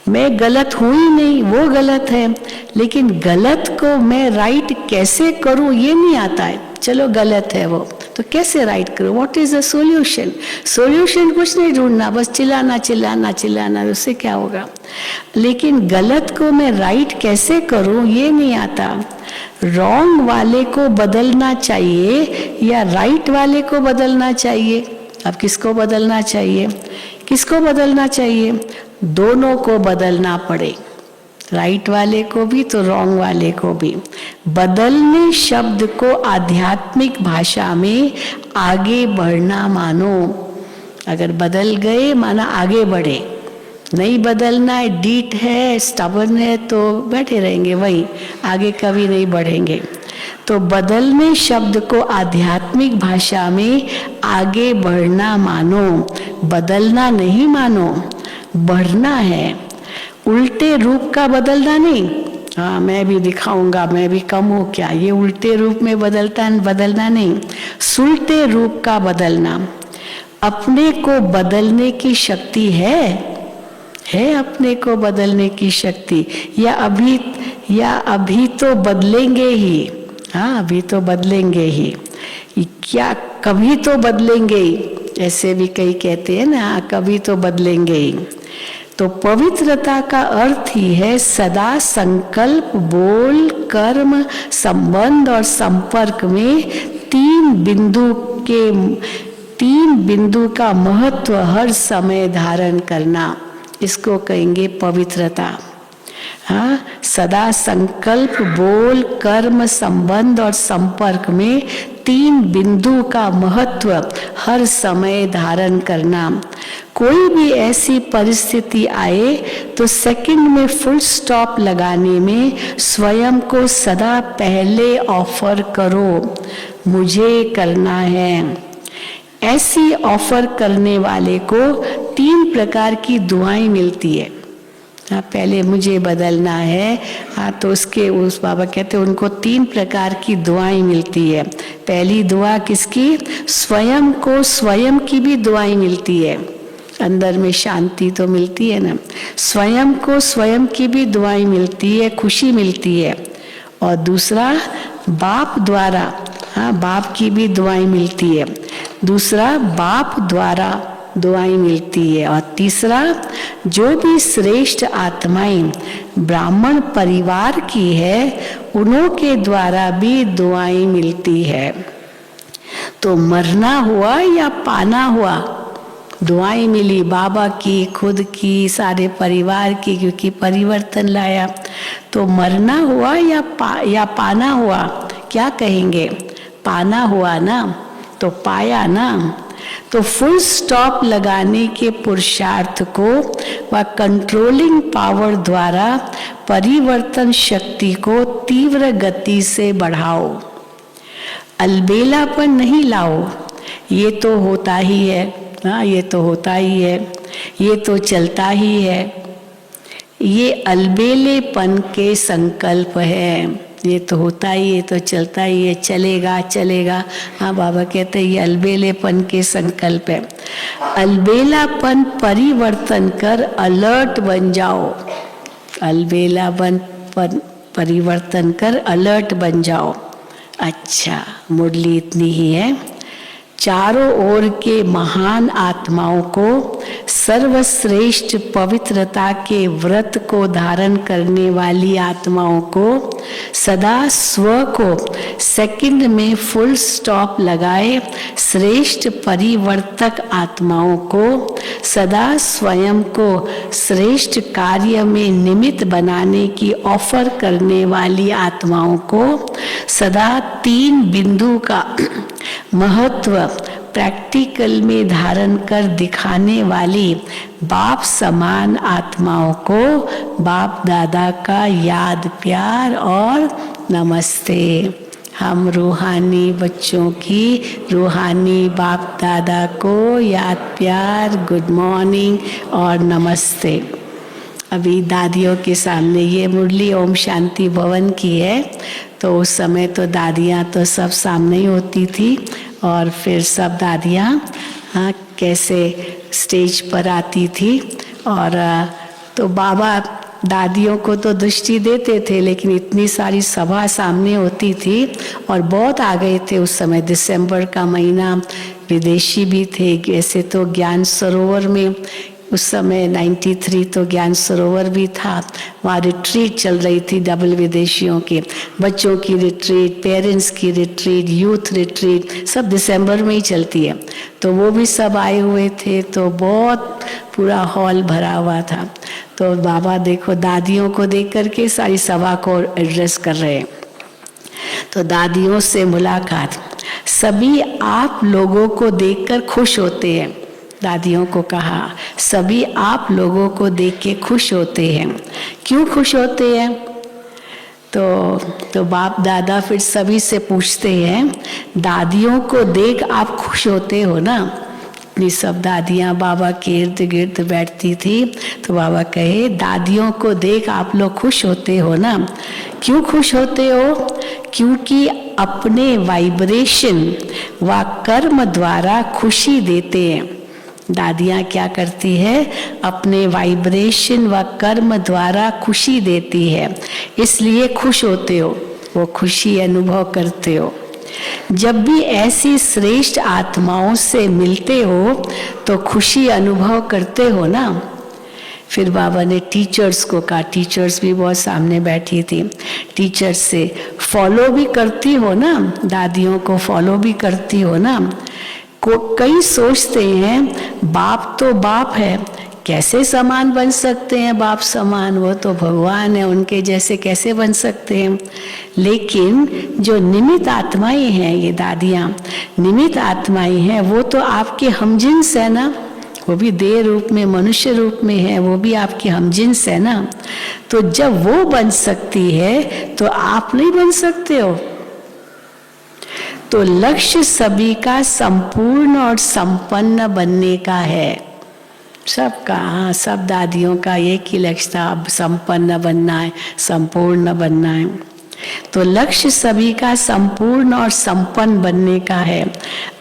मैं गलत हूँ ही नहीं, वो गलत है, लेकिन गलत को मैं राइट कैसे करूँ ये नहीं आता है। चलो गलत है वो, तो कैसे राइट करूँ, what is the solution. Solution कुछ नहीं ढूंढना, बस चिल्लाना चिल्लाना चिल्लाना, उससे क्या होगा। लेकिन गलत को मैं राइट कैसे करूँ ये नहीं आता। रॉन्ग वाले को बदलना चाहिए या राइट वाले को बदलना चाहिए। अब किसको बदलना चाहिए, किसको बदलना चाहिए, दोनों को बदलना पड़े, राइट वाले को भी तो रॉन्ग वाले को भी। बदलने शब्द को आध्यात्मिक भाषा में आगे बढ़ना मानो। अगर बदल गए माना आगे बढ़े, नहीं बदलना है, डीठ है, स्टबर्न है, तो बैठे रहेंगे वहीं, आगे कभी नहीं बढ़ेंगे। तो बदलने शब्द को आध्यात्मिक भाषा में आगे बढ़ना मानो, बदलना नहीं मानो, बढ़ना है। उल्टे रूप का बदलना नहीं, हाँ मैं भी दिखाऊंगा मैं भी कम हूँ क्या, ये उल्टे रूप में बदलना नहीं, सुलटे रूप का बदलना। अपने को बदलने की शक्ति है अपने को बदलने की शक्ति, या अभी तो बदलेंगे ही, हाँ अभी तो बदलेंगे ही, क्या कभी तो बदलेंगे ही, ऐसे भी कई कहते हैं ना, कभी तो बदलेंगे ही। तो पवित्रता का अर्थ ही है सदा संकल्प, बोल, कर्म, संबंध और संपर्क में तीन बिंदु का महत्व हर समय धारण करना, इसको कहेंगे पवित्रता। हाँ, सदा संकल्प, बोल, कर्म, संबंध और संपर्क में तीन बिंदु का महत्व हर समय धारण करना। कोई भी ऐसी परिस्थिति आए तो सेकंड में फुल स्टॉप लगाने में स्वयं को सदा पहले ऑफर करो, मुझे करना है। ऐसी ऑफर करने वाले को तीन प्रकार की दुआएं मिलती है। हाँ, पहले मुझे बदलना है, हाँ तो उस बाबा कहते हैं उनको तीन प्रकार की दुआएं मिलती है। पहली दुआ किसकी, स्वयं को स्वयं की भी दुआएं मिलती है, अंदर में शांति तो मिलती है ना, स्वयं को स्वयं की भी दुआएं मिलती है, खुशी मिलती है। और दूसरा बाप द्वारा, हाँ बाप की भी दुआएं मिलती है, दूसरा बाप द्वारा दुआएं मिलती है। और तीसरा जो भी श्रेष्ठ आत्माएं ब्राह्मण परिवार की है उन्हों के द्वारा भी दुआएं मिलती है। तो मरना हुआ या पाना हुआ, दुआएं मिली, बाबा की, खुद की, सारे परिवार की, क्योंकि परिवर्तन लाया। तो मरना हुआ या पाना हुआ, क्या कहेंगे, पाना हुआ ना, तो पाया ना। तो फुल स्टॉप लगाने के पुरुषार्थ को व कंट्रोलिंग पावर द्वारा परिवर्तन शक्ति को तीव्र गति से बढ़ाओ। अलबेलापन नहीं लाओ, ये तो होता ही है, हाँ ये तो होता ही है, ये तो चलता ही है, ये अलबेलेपन के संकल्प है। ये तो होता ही, ये तो चलता ही है, चलेगा चलेगा, हाँ बाबा कहते हैं ये अलबेलेपन के संकल्प है। अलबेलापन परिवर्तन कर अलर्ट बन जाओ, अलबेलापन परिवर्तन कर अलर्ट बन जाओ। अच्छा, मुरली इतनी ही है। चारों ओर के महान आत्माओं को सर्वश्रेष्ठ पवित्रता के व्रत को धारण करने वाली आत्माओं को सदा स्व को सेकंड में फुल स्टॉप लगाए श्रेष्ठ परिवर्तक आत्माओं को सदा स्वयं को श्रेष्ठ कार्य में निमित्त बनाने की ऑफर करने वाली आत्माओं को सदा 3 बिंदु का महत्व प्रैक्टिकल में धारण कर दिखाने वाली बाप समान आत्माओं को बाप दादा का याद प्यार और नमस्ते। हम रूहानी बच्चों की रूहानी बाप दादा को याद प्यार, गुड मॉर्निंग और नमस्ते। अभी दादियों के सामने ये मुरली ओम शांति भवन की है, तो उस समय तो दादियाँ तो सब सामने ही होती थी और फिर सब दादियाँ कैसे स्टेज पर आती थी। और तो बाबा दादियों को तो दृष्टि देते थे, लेकिन इतनी सारी सभा सामने होती थी और बहुत आ गए थे उस समय, दिसंबर का महीना, विदेशी भी थे। ऐसे तो ज्ञान सरोवर में उस समय 93 तो ज्ञान सरोवर भी था, वहाँ रिट्रीट चल रही थी डबल विदेशियों के, बच्चों की रिट्रीट, पेरेंट्स की रिट्रीट, यूथ रिट्रीट, सब दिसंबर में ही चलती है। तो वो भी सब आए हुए थे, तो बहुत पूरा हॉल भरा हुआ था। तो बाबा देखो दादियों को देख करके सारी सभा को एड्रेस कर रहे हैं। तो दादियों से मुलाकात, सभी आप लोगों को देखकर खुश होते हैं। दादियों को कहा सभी आप लोगों को देख के खुश होते हैं। क्यों खुश होते हैं? तो बाप दादा फिर सभी से पूछते हैं, दादियों को देख आप खुश होते हो ना? अपनी सब दादियाँ बाबा के इर्द गिर्द बैठती थी, तो बाबा कहे दादियों को देख आप लोग खुश होते हो ना? क्यों खुश होते हो? क्योंकि अपने वाइब्रेशन व कर्म द्वारा खुशी देते हैं। दादियाँ क्या करती है? अपने वाइब्रेशन व कर्म द्वारा खुशी देती है, इसलिए खुश होते हो, वो खुशी अनुभव करते हो। जब भी ऐसी श्रेष्ठ आत्माओं से मिलते हो तो खुशी अनुभव करते हो ना। फिर बाबा ने टीचर्स को कहा, टीचर्स भी बहुत सामने बैठी थी, टीचर्स से फॉलो भी करती हो ना, दादियों को फॉलो भी करती हो ना। कई सोचते हैं बाप तो बाप है, कैसे समान बन सकते हैं बाप समान, वो तो भगवान है, उनके जैसे कैसे बन सकते हैं। लेकिन जो निमित्त आत्माएं हैं, ये दादियाँ निमित्त आत्माएं हैं, वो तो आपके हमजिन्स है ना, वो भी देह रूप में मनुष्य रूप में है, वो भी आपके हमजिन्स है ना। तो जब वो बन सकती है तो आप नहीं बन सकते हो। तो लक्ष्य सभी का संपूर्ण और संपन्न बनने का है, सबका। हाँ, सब दादियों का एक ही लक्ष्य था, अब संपन्न बनना है, संपूर्ण बनना है। तो लक्ष्य सभी का संपूर्ण और संपन्न बनने का है।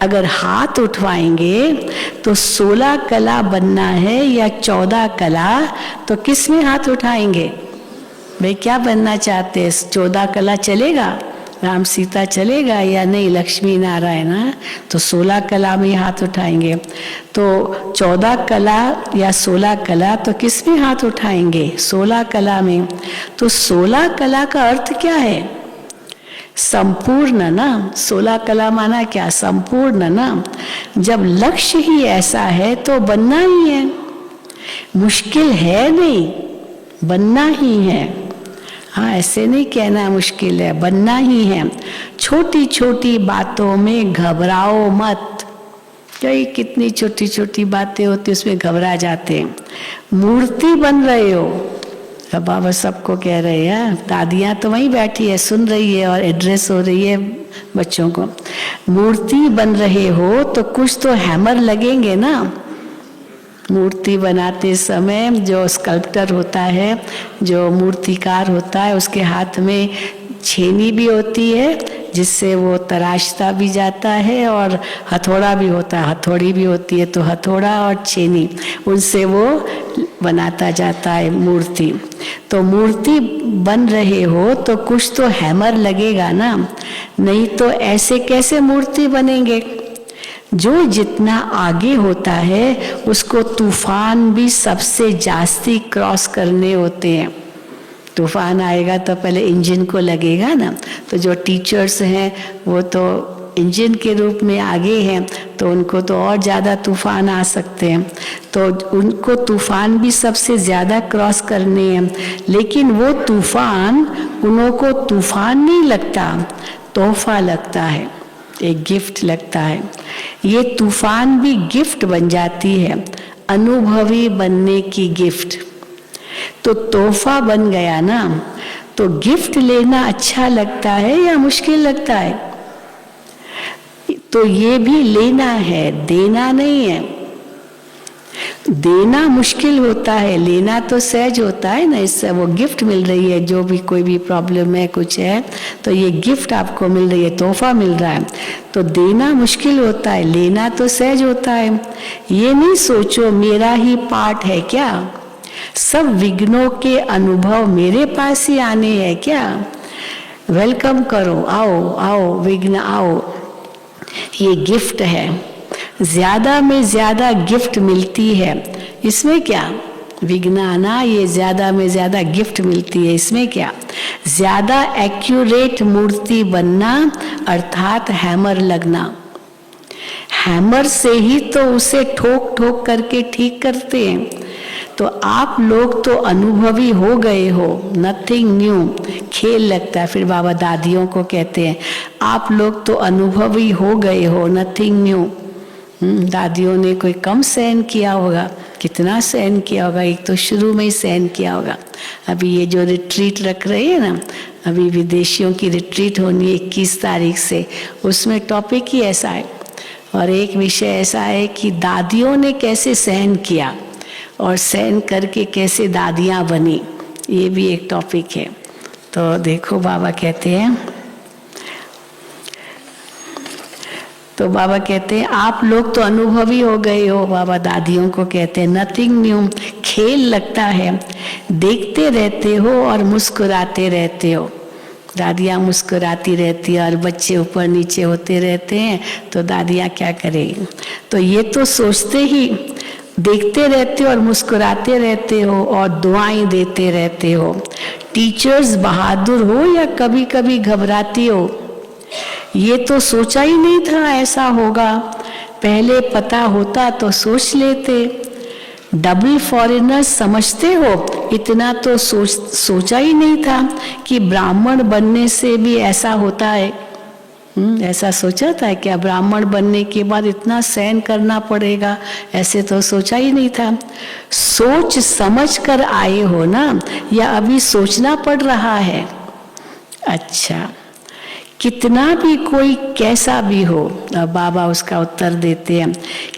अगर हाथ उठवाएंगे तो 16 कला बनना है या 14 कला, तो किस में हाथ उठाएंगे? भाई क्या बनना चाहते हैं? 14 कला चलेगा, राम सीता चलेगा या नहीं, लक्ष्मी नारायण? तो 16 कला में हाथ उठाएंगे। तो 14 कला या 16 कला, तो किस में हाथ उठाएंगे? 16 कला में। तो 16 कला का अर्थ क्या है? संपूर्ण ना। 16 कला माना क्या? संपूर्ण ना। जब लक्ष्य ही ऐसा है तो बनना ही है, मुश्किल है नहीं, बनना ही है। हाँ, ऐसे नहीं कहना मुश्किल है, बनना ही है। छोटी छोटी बातों में घबराओ मत। कई कितनी छोटी छोटी बातें होती उसमें घबरा जाते हैं। मूर्ति बन रहे हो, अब बाबा सबको कह रहे हैं, दादियाँ तो वहीं बैठी है सुन रही है और एड्रेस हो रही है बच्चों को। मूर्ति बन रहे हो तो कुछ तो हैमर लगेंगे ना। मूर्ति बनाते समय जो स्कल्प्टर होता है, जो मूर्तिकार होता है, उसके हाथ में छेनी भी होती है जिससे वो तराशता भी जाता है, और हथौड़ा भी होता है, हथौड़ी भी होती है। तो हथौड़ा और छेनी, उनसे वो बनाता जाता है मूर्ति। तो मूर्ति बन रहे हो तो कुछ तो हैमर लगेगा ना, नहीं तो ऐसे कैसे मूर्ति बनेंगे। जो जितना आगे होता है उसको तूफान भी सबसे जास्ती क्रॉस करने होते हैं। तूफान आएगा तो पहले इंजन को लगेगा ना, तो जो टीचर्स हैं वो तो इंजन के रूप में आगे हैं, तो उनको तो और ज़्यादा तूफान आ सकते हैं, तो उनको तूफान भी सबसे ज़्यादा क्रॉस करने हैं। लेकिन वो तूफान उन्हों को तूफान नहीं लगता, तोहफा लगता है, एक गिफ्ट लगता है। ये तूफान भी गिफ्ट बन जाती है, अनुभवी बनने की गिफ्ट। तो तोहफा बन गया ना, तो गिफ्ट लेना अच्छा लगता है या मुश्किल लगता है? तो ये भी लेना है, देना नहीं है। देना मुश्किल होता है, लेना तो सहज होता है ना। इससे वो गिफ्ट मिल रही है, जो भी कोई भी प्रॉब्लम है, कुछ है, तो ये गिफ्ट आपको मिल रही है, तोहफा मिल रहा है। तो देना मुश्किल होता है, लेना तो सहज होता है। ये नहीं सोचो मेरा ही पार्ट है क्या, सब विघ्नों के अनुभव मेरे पास ही आने हैं क्या। वेलकम करो, आओ आओ विघ्न आओ, ये गिफ्ट है। ज्यादा में ज्यादा गिफ्ट मिलती है, इसमें क्या विघ्न आना, ये ज्यादा में ज्यादा गिफ्ट मिलती है, इसमें क्या। ज्यादा एक्यूरेट मूर्ति बनना अर्थात हैमर लगना, हैमर से ही तो उसे ठोक ठोक करके ठीक करते हैं। तो आप लोग तो अनुभवी हो गए हो, नथिंग न्यू, खेल लगता है। फिर बाबा दादियों को कहते हैं आप लोग तो अनुभवी हो गए हो, नथिंग न्यू। दादियों ने कोई कम सहन किया होगा, कितना सहन किया होगा, एक तो शुरू में ही सहन किया होगा। अभी ये जो रिट्रीट रख रहे हैं ना, अभी विदेशियों की रिट्रीट होनी है 21 तारीख से, उसमें टॉपिक ही ऐसा है। और एक विषय ऐसा है कि दादियों ने कैसे सहन किया और सहन करके कैसे दादियाँ बनी, ये भी एक टॉपिक है। तो देखो बाबा कहते हैं, तो बाबा कहते हैं आप लोग तो अनुभवी हो गए हो। बाबा दादियों को कहते हैं नथिंग न्यू, खेल लगता है, देखते रहते हो और मुस्कुराते रहते हो। दादियाँ मुस्कुराती रहती है और बच्चे ऊपर नीचे होते रहते हैं, तो दादियाँ क्या करेंगी। तो ये तो सोचते ही देखते रहते हो और मुस्कुराते रहते हो और दुआएं देते रहते हो। टीचर्स बहादुर हो या कभी कभी घबराती हो, ये तो सोचा ही नहीं था ऐसा होगा, पहले पता होता तो सोच लेते। डबल फॉरेनर्स समझते हो, इतना तो सोचा ही नहीं था कि ब्राह्मण बनने से भी ऐसा होता है। ऐसा सोचा था क्या ब्राह्मण बनने के बाद इतना सहन करना पड़ेगा, ऐसे तो सोचा ही नहीं था। सोच समझ कर आए हो ना, या अभी सोचना पड़ रहा है। अच्छा, कितना भी कोई कैसा भी हो, अब बाबा उसका उत्तर देते हैं,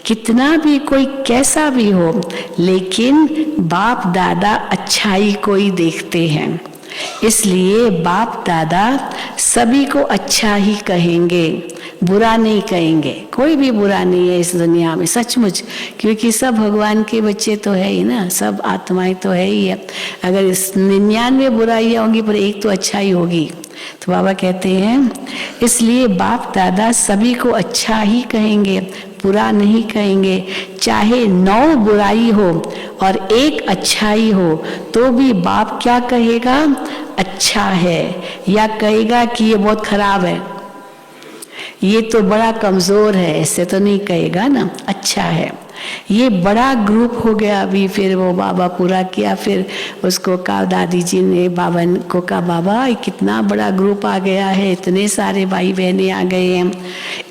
कितना भी कोई कैसा भी हो, लेकिन बाप दादा अच्छाई को ही देखते हैं। इसलिए बाप दादा सभी को अच्छा ही कहेंगे, बुरा नहीं कहेंगे। कोई भी बुरा नहीं है इस दुनिया में, सचमुच, क्योंकि सब भगवान के बच्चे तो है ही ना, सब आत्माएं तो है ही है। अगर 99 बुराइयां होंगी पर एक तो अच्छाई होगी। तो बाबा कहते हैं इसलिए बाप दादा सभी को अच्छा ही कहेंगे, बुरा नहीं कहेंगे। चाहे 9 बुराई हो और 1 अच्छाई हो, तो भी बाप क्या कहेगा, अच्छा है, या कहेगा कि ये बहुत खराब है, ये तो बड़ा कमजोर है, ऐसे तो नहीं कहेगा ना, अच्छा है। ये बड़ा ग्रुप हो गया। अभी फिर वो बाबा पूरा किया, फिर उसको कहा, दादी जी ने बाबा को कहा, बाबा कितना बड़ा ग्रुप आ गया है, इतने सारे भाई बहनें आ गए हैं।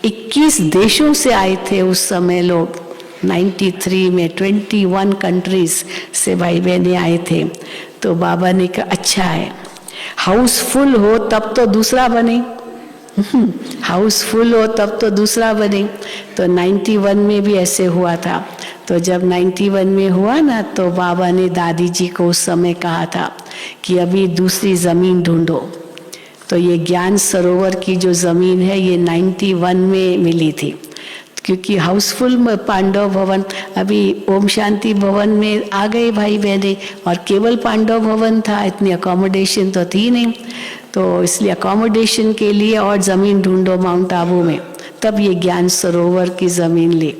21 देशों से आए थे उस समय लोग, 93 में 21 कंट्रीज से भाई बहनें आए थे। तो बाबा ने कहा अच्छा है, हाउसफुल हो तब तो दूसरा बने, हाउसफुल हो तब तो दूसरा बने। तो 91 में भी ऐसे हुआ था। तो जब 91 में हुआ ना, तो बाबा ने दादी जी को उस समय कहा था कि अभी दूसरी ज़मीन ढूंढो। तो ये ज्ञान सरोवर की जो ज़मीन है ये 91 में मिली थी, क्योंकि हाउसफुल में पांडव भवन, अभी ओम शांति भवन में आ गए भाई बहने, और केवल पांडव भवन था, इतनी अकोमोडेशन तो थी नहीं। तो इसलिए अकोमोडेशन के लिए और ज़मीन ढूंढो माउंट आबू में। तब ये ज्ञान सरोवर की ज़मीन ली।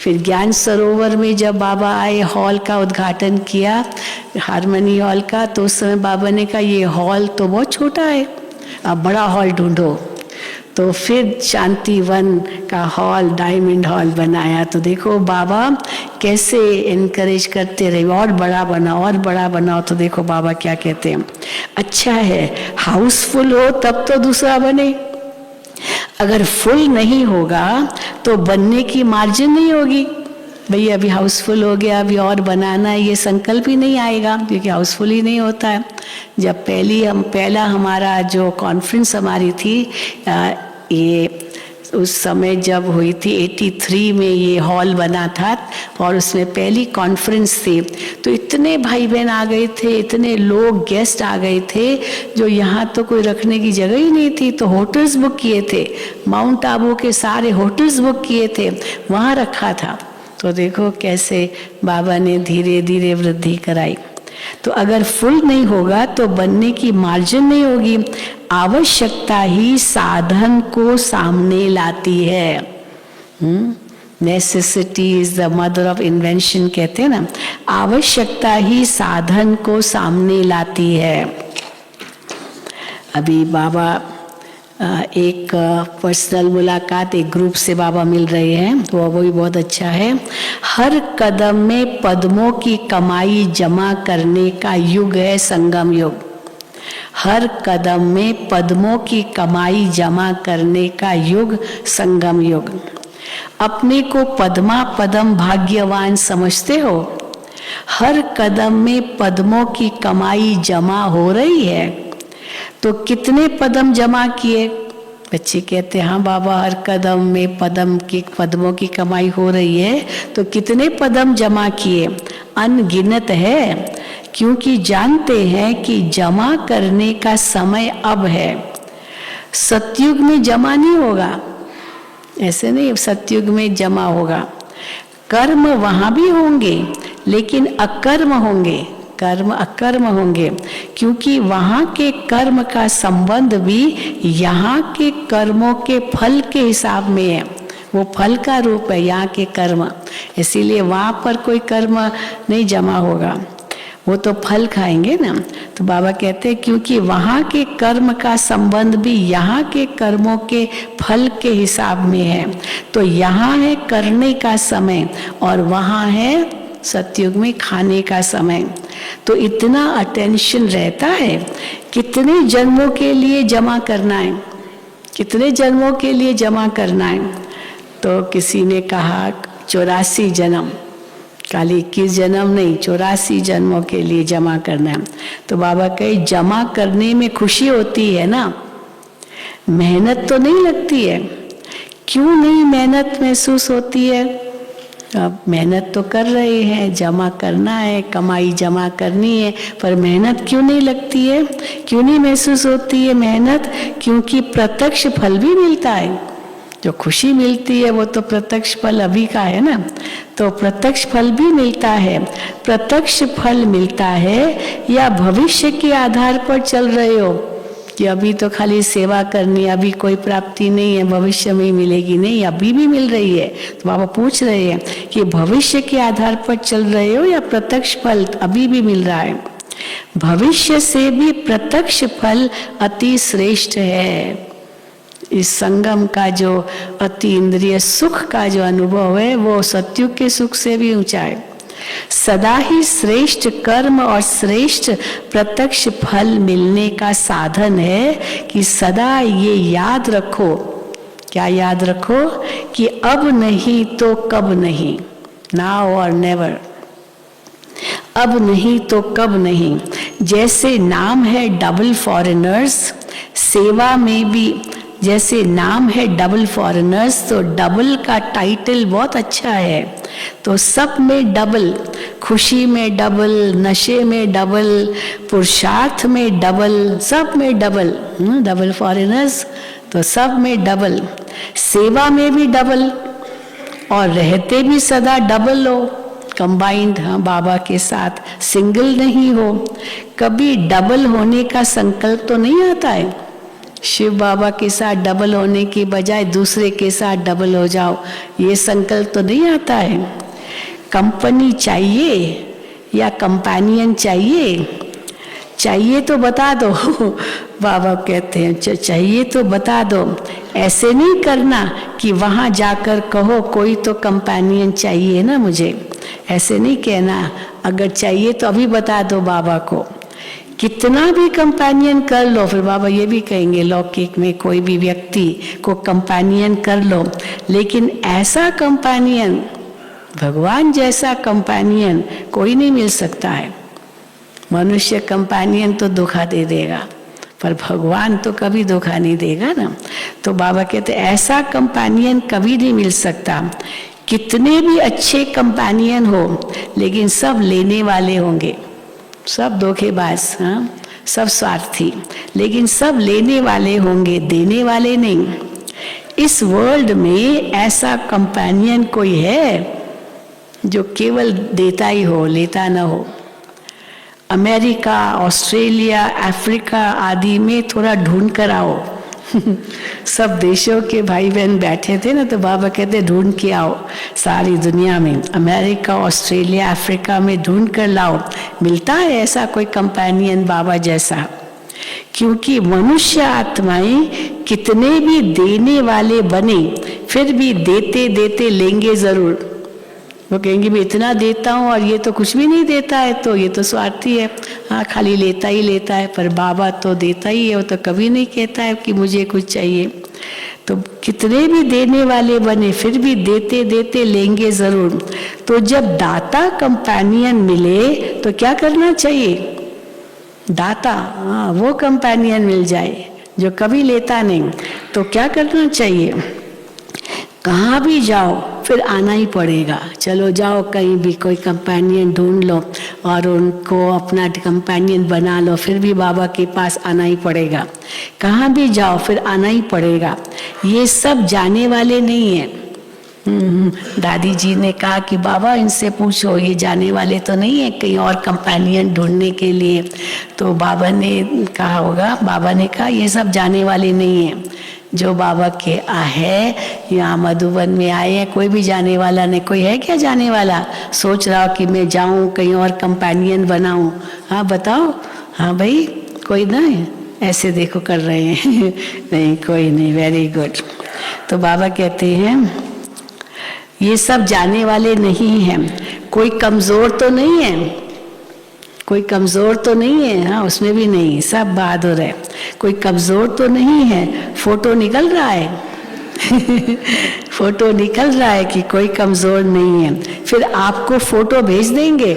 फिर ज्ञान सरोवर में जब बाबा आए, हॉल का उद्घाटन किया, हारमनी हॉल का, तो उस समय बाबा ने कहा ये हॉल तो बहुत छोटा है, अब बड़ा हॉल ढूंढो। तो फिर शांतिवन का हॉल, डायमंड हॉल बनाया। तो देखो बाबा कैसे इनकरेज करते रहे, और बड़ा बनाओ और बड़ा बनाओ। तो देखो बाबा क्या कहते हैं, अच्छा है हाउसफुल हो तब तो दूसरा बने, अगर फुल नहीं होगा तो बनने की मार्जिन नहीं होगी। भैया अभी हाउसफुल हो गया, अभी और बनाना है, ये संकल्प ही नहीं आएगा, क्योंकि हाउसफुल ही नहीं होता है। जब पहला हमारा जो कॉन्फ्रेंस हमारी थी, ये उस समय जब हुई थी 83 में, ये हॉल बना था और उसमें पहली कॉन्फ्रेंस थी, तो इतने भाई बहन आ गए थे, इतने लोग गेस्ट आ गए थे, जो यहाँ तो कोई रखने की जगह ही नहीं थी। तो होटल्स बुक किए थे, माउंट आबू के सारे होटल्स बुक किए थे, वहाँ रखा था। तो देखो कैसे बाबा ने धीरे धीरे वृद्धि कराई। तो अगर फुल नहीं होगा तो बनने की मार्जिन नहीं होगी। आवश्यकता ही साधन को सामने लाती है। Necessity is the mother of invention कहते हैं ना, आवश्यकता ही साधन को सामने लाती है। अभी बाबा एक पर्सनल मुलाकात, एक ग्रुप से बाबा मिल रहे हैं, तो वो भी बहुत अच्छा है। हर कदम में पद्मों की कमाई जमा करने का युग है संगम युग। हर कदम में पद्मों की कमाई जमा करने का युग संगम युग। अपने को पद्मा पदम भाग्यवान समझते हो? हर कदम में पद्मों की कमाई जमा हो रही है। तो कितने पदम जमा किए? बच्चे कहते हैं हाँ बाबा हर कदम में पद्मों की कमाई हो रही है। तो कितने पदम जमा किए? अनगिनत है, क्योंकि जानते हैं कि जमा करने का समय अब है। सतयुग में जमा नहीं होगा, ऐसे नहीं सतयुग में जमा होगा। कर्म वहां भी होंगे लेकिन अकर्म होंगे, कर्म अकर्म होंगे, क्योंकि वहाँ के कर्म का संबंध भी यहाँ के कर्मों के फल के हिसाब में है। वो फल का रूप है यहाँ के कर्म, इसीलिए वहाँ पर कोई कर्म नहीं जमा होगा, वो तो फल खाएंगे ना। तो बाबा कहते हैं क्योंकि वहाँ के कर्म का संबंध भी यहाँ के कर्मों के फल के हिसाब में है। तो यहाँ है करने का समय और वहाँ है सतयुग में खाने का समय। तो इतना अटेंशन रहता है। कितने जन्मों के लिए जमा करना है, कितने जन्मों के लिए जमा करना है? तो किसी ने कहा 84 जन्म, खाली 21 जन्म नहीं, 84 जन्मों के लिए जमा करना है। तो बाबा कहे जमा करने में खुशी होती है ना, मेहनत तो नहीं लगती है। क्यों नहीं मेहनत महसूस होती है? अब मेहनत तो कर रहे हैं, जमा करना है, कमाई जमा करनी है, पर मेहनत क्यों नहीं लगती है? क्यों नहीं महसूस होती है मेहनत? क्योंकि प्रत्यक्ष फल भी मिलता है। जो खुशी मिलती है वो तो प्रत्यक्ष फल अभी का है ना, तो प्रत्यक्ष फल भी मिलता है। प्रत्यक्ष फल मिलता है या भविष्य के आधार पर चल रहे हो कि अभी तो खाली सेवा करनी, अभी कोई प्राप्ति नहीं है, भविष्य में ही मिलेगी? नहीं, अभी भी मिल रही है। तो बाबा पूछ रहे हैं कि भविष्य के आधार पर चल रहे हो या प्रत्यक्ष फल अभी भी मिल रहा है? भविष्य से भी प्रत्यक्ष फल अति श्रेष्ठ है। इस संगम का जो अति इंद्रिय सुख का जो अनुभव है वो सतयुग के सुख से भी ऊंचा है। सदा ही श्रेष्ठ कर्म और श्रेष्ठ प्रत्यक्ष फल मिलने का साधन है कि सदा ये याद रखो। क्या याद रखो? कि अब नहीं तो कब नहीं, नाउ और नेवर। अब नहीं तो कब नहीं। जैसे नाम है डबल फॉरेनर्स, सेवा में भी जैसे नाम है डबल फॉरेनर्स, तो डबल का टाइटल बहुत अच्छा है। तो सब में डबल, खुशी में डबल, नशे में डबल, पुरुषार्थ में डबल, सब में डबल। डबल फॉरेनर्स तो सब में डबल। सेवा में भी डबल और रहते भी सदा डबल हो, कंबाइंड। हाँ, बाबा के साथ सिंगल नहीं हो। कभी डबल होने का संकल्प तो नहीं आता है। शिव बाबा के साथ डबल होने की बजाय दूसरे के साथ डबल हो जाओ, ये संकल्प तो नहीं आता है। कंपनी चाहिए या कंपेनियन चाहिए? चाहिए तो बता दो। बाबा कहते हैं चाहिए तो बता दो। ऐसे नहीं करना कि वहाँ जाकर कहो कोई तो कंपेनियन चाहिए ना मुझे, ऐसे नहीं कहना। अगर चाहिए तो अभी बता दो बाबा को। कितना भी कंपेनियन कर लो, फिर बाबा ये भी कहेंगे लौकिक में कोई भी व्यक्ति को कंपेनियन कर लो, लेकिन ऐसा कंपेनियन, भगवान जैसा कंपेनियन कोई नहीं मिल सकता है। मनुष्य कंपेनियन तो धोखा दे देगा, पर भगवान तो कभी धोखा नहीं देगा ना। तो बाबा कहते ऐसा कंपेनियन कभी नहीं मिल सकता। कितने भी अच्छे कंपेनियन हो, लेकिन सब लेने वाले होंगे, सब धोखेबाज, हाँ, सब स्वार्थी, लेकिन सब लेने वाले होंगे, देने वाले नहीं। इस वर्ल्ड में ऐसा कंपेनियन कोई है जो केवल देता ही हो, लेता ना हो? अमेरिका, ऑस्ट्रेलिया, अफ्रीका आदि में थोड़ा ढूंढ कर आओ। सब देशों के भाई बहन बैठे थे ना, तो बाबा कहते ढूंढ के आओ सारी दुनिया में, अमेरिका, ऑस्ट्रेलिया, अफ्रीका में ढूंढ कर लाओ। मिलता है ऐसा कोई कंपेनियन बाबा जैसा? क्योंकि मनुष्य आत्माएं कितने भी देने वाले बने, फिर भी देते देते लेंगे जरूर। वो कहेंगे मैं इतना देता हूँ और ये तो कुछ भी नहीं देता है, तो ये तो स्वार्थी है, हाँ खाली लेता ही लेता है। पर बाबा तो देता ही है, वो तो कभी नहीं कहता है कि मुझे कुछ चाहिए। तो कितने भी देने वाले बने, फिर भी देते देते लेंगे जरूर। तो जब दाता कंपेनियन मिले तो क्या करना चाहिए? दाता, हाँ, वो कंपेनियन मिल जाए जो कभी लेता नहीं, तो क्या करना चाहिए? कहाँ भी जाओ फिर आना ही पड़ेगा। चलो जाओ कहीं भी कोई कंपेनियन ढूंढ लो और उनको अपना कंपेनियन बना लो, फिर भी बाबा के पास आना ही पड़ेगा। कहाँ भी जाओ फिर आना ही पड़ेगा। ये सब जाने वाले नहीं हैं। दादी जी ने कहा कि बाबा इनसे पूछो, ये जाने वाले तो नहीं है कहीं और कंपेनियन ढूंढने के लिए। तो बाबा ने कहा होगा, बाबा ने कहा ये सब जाने वाले नहीं हैं। जो बाबा के है, यहाँ मधुबन में आए हैं, कोई भी जाने वाला नहीं। कोई है क्या जाने वाला? सोच रहा हो कि मैं जाऊँ कहीं और कंपेनियन बनाऊँ? हाँ बताओ। हाँ भाई कोई नहीं, ऐसे देखो कर रहे हैं। नहीं कोई नहीं, वेरी गुड। तो बाबा कहते हैं ये सब जाने वाले नहीं हैं। कोई कमजोर तो नहीं है, कोई कमजोर तो नहीं है, हाँ उसमें भी नहीं, सब बहादुर है। कोई कमजोर तो नहीं है। फोटो निकल रहा है। फोटो निकल रहा है कि कोई कमजोर नहीं है। फिर आपको फोटो भेज देंगे।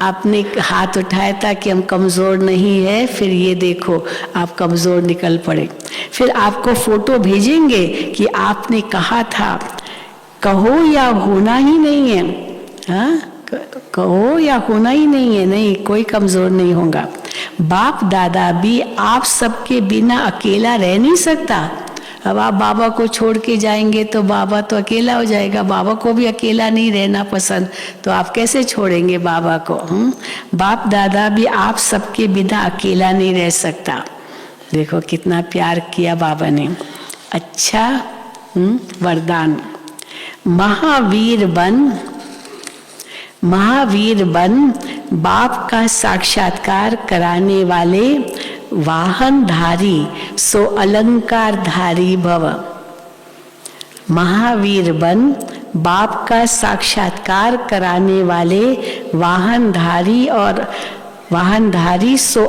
आपने हाथ उठाया था कि हम कमजोर नहीं है, फिर ये देखो आप कमजोर निकल पड़े। फिर आपको फोटो भेजेंगे कि आपने कहा था कहो या होना ही नहीं है, हाँ कहो या होना ही नहीं है। नहीं, कोई कमजोर नहीं होगा। बाप दादा भी आप सबके बिना अकेला रह नहीं सकता। अब आप बाबा को छोड़ के जाएंगे तो बाबा तो अकेला हो जाएगा। बाबा को भी अकेला नहीं रहना पसंद, तो आप कैसे छोड़ेंगे बाबा को? बाप दादा भी आप सबके बिना अकेला नहीं रह सकता। देखो कितना प्यार किया बाबा ने। अच्छा वरदान, महावीर बन बाप का साक्षात्कार कराने वाले वाहनधारी सो अलंकारधारी भव। महावीर बन बाप का साक्षात्कार कराने वाले वाहनधारी सो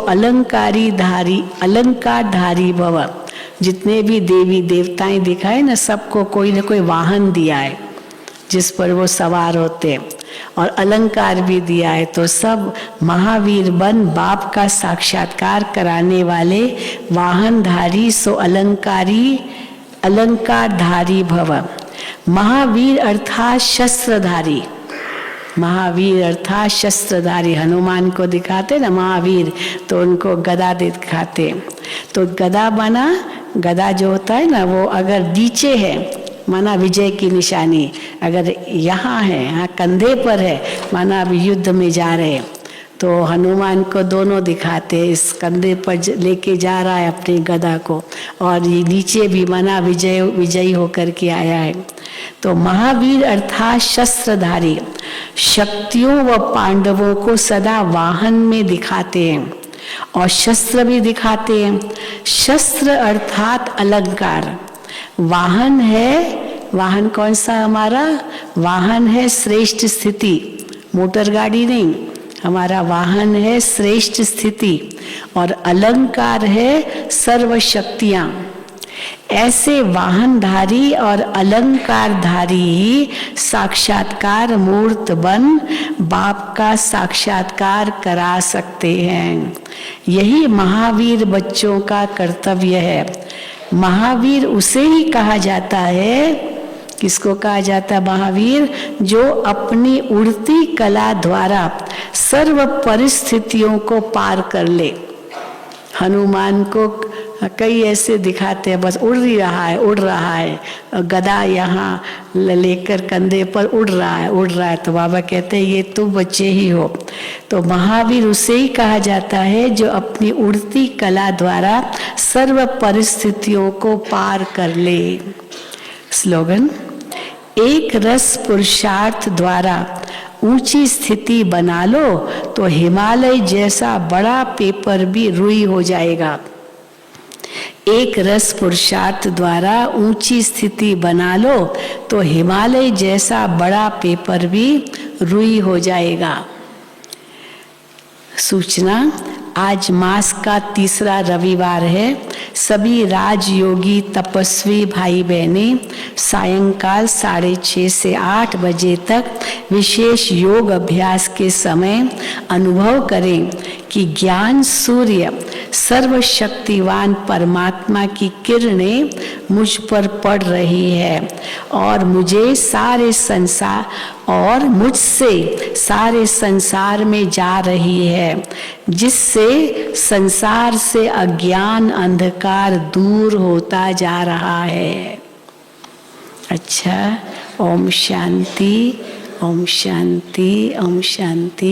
अलंकारधारी भव। जितने भी देवी देवताएं दिखाए ना, सबको कोई ना कोई वाहन दिया है जिस पर वो सवार होते हैं, और अलंकार भी दिया है। तो सब महावीर बन बाप का साक्षात्कार कराने वाले वाहनधारी सो अलंकारधारी भव। महावीर अर्थात शस्त्रधारी, महावीर अर्थात शस्त्रधारी। हनुमान को दिखाते ना महावीर, तो उनको गदा दिखाते। तो गदा माना, गदा जो होता है ना वो अगर नीचे है माना विजय की निशानी, अगर यहाँ है, यहाँ कंधे पर है माना अब युद्ध में जा रहे हैं। तो हनुमान को दोनों दिखाते हैं, इस कंधे पर लेके जा रहा है अपने गदा को, और ये नीचे भी मना विजयी होकर के आया है। तो महावीर अर्थात शस्त्रधारी शक्तियों व पांडवों को सदा वाहन में दिखाते हैं और शस्त्र भी दिखाते हैं। शस्त्र अर्थात अलंकार, वाहन है, वाहन कौन सा हमारा वाहन है? श्रेष्ठ स्थिति, मोटर गाड़ी नहीं, हमारा वाहन है श्रेष्ठ स्थिति, और अलंकार है सर्व शक्तियां। ऐसे वाहनधारी और अलंकारधारी ही साक्षात्कार मूर्त बन बाप का साक्षात्कार करा सकते हैं। यही महावीर बच्चों का कर्तव्य है। महावीर उसे ही कहा जाता है, किसको कहा जाता है महावीर? जो अपनी उड़ती कला द्वारा सर्व परिस्थितियों को पार कर ले। हनुमान को कई ऐसे दिखाते हैं, बस उड़ रहा है, गदा यहाँ लेकर कंधे पर उड़ रहा है, तो बाबा कहते हैं ये तुम बच्चे ही हो। तो महावीर उसे ही कहा जाता है जो अपनी उड़ती कला द्वारा सर्व परिस्थितियों को पार कर ले। स्लोगन, एक रस पुरुषार्थ द्वारा ऊंची स्थिति बना लो तो हिमालय जैसा बड़ा पेपर भी रुई हो जाएगा। एक रस पुरुषार्थ द्वारा ऊंची स्थिति बना लो तो हिमालय जैसा बड़ा पेपर भी रुई हो जाएगा। सूचना, आज मास का तीसरा रविवार है। सभी राजयोगी तपस्वी भाई बहनें सायंकाल 6:30 से 8 बजे तक विशेष योग अभ्यास के समय अनुभव करें कि ज्ञान सूर्य सर्वशक्तिवान परमात्मा की किरणें मुझ पर पड़ रही है और मुझसे सारे संसार में जा रही है, जिससे संसार से अज्ञान अंधकार दूर होता जा रहा है। अच्छा, ओम शांति, ओम शांति, ओम शांति।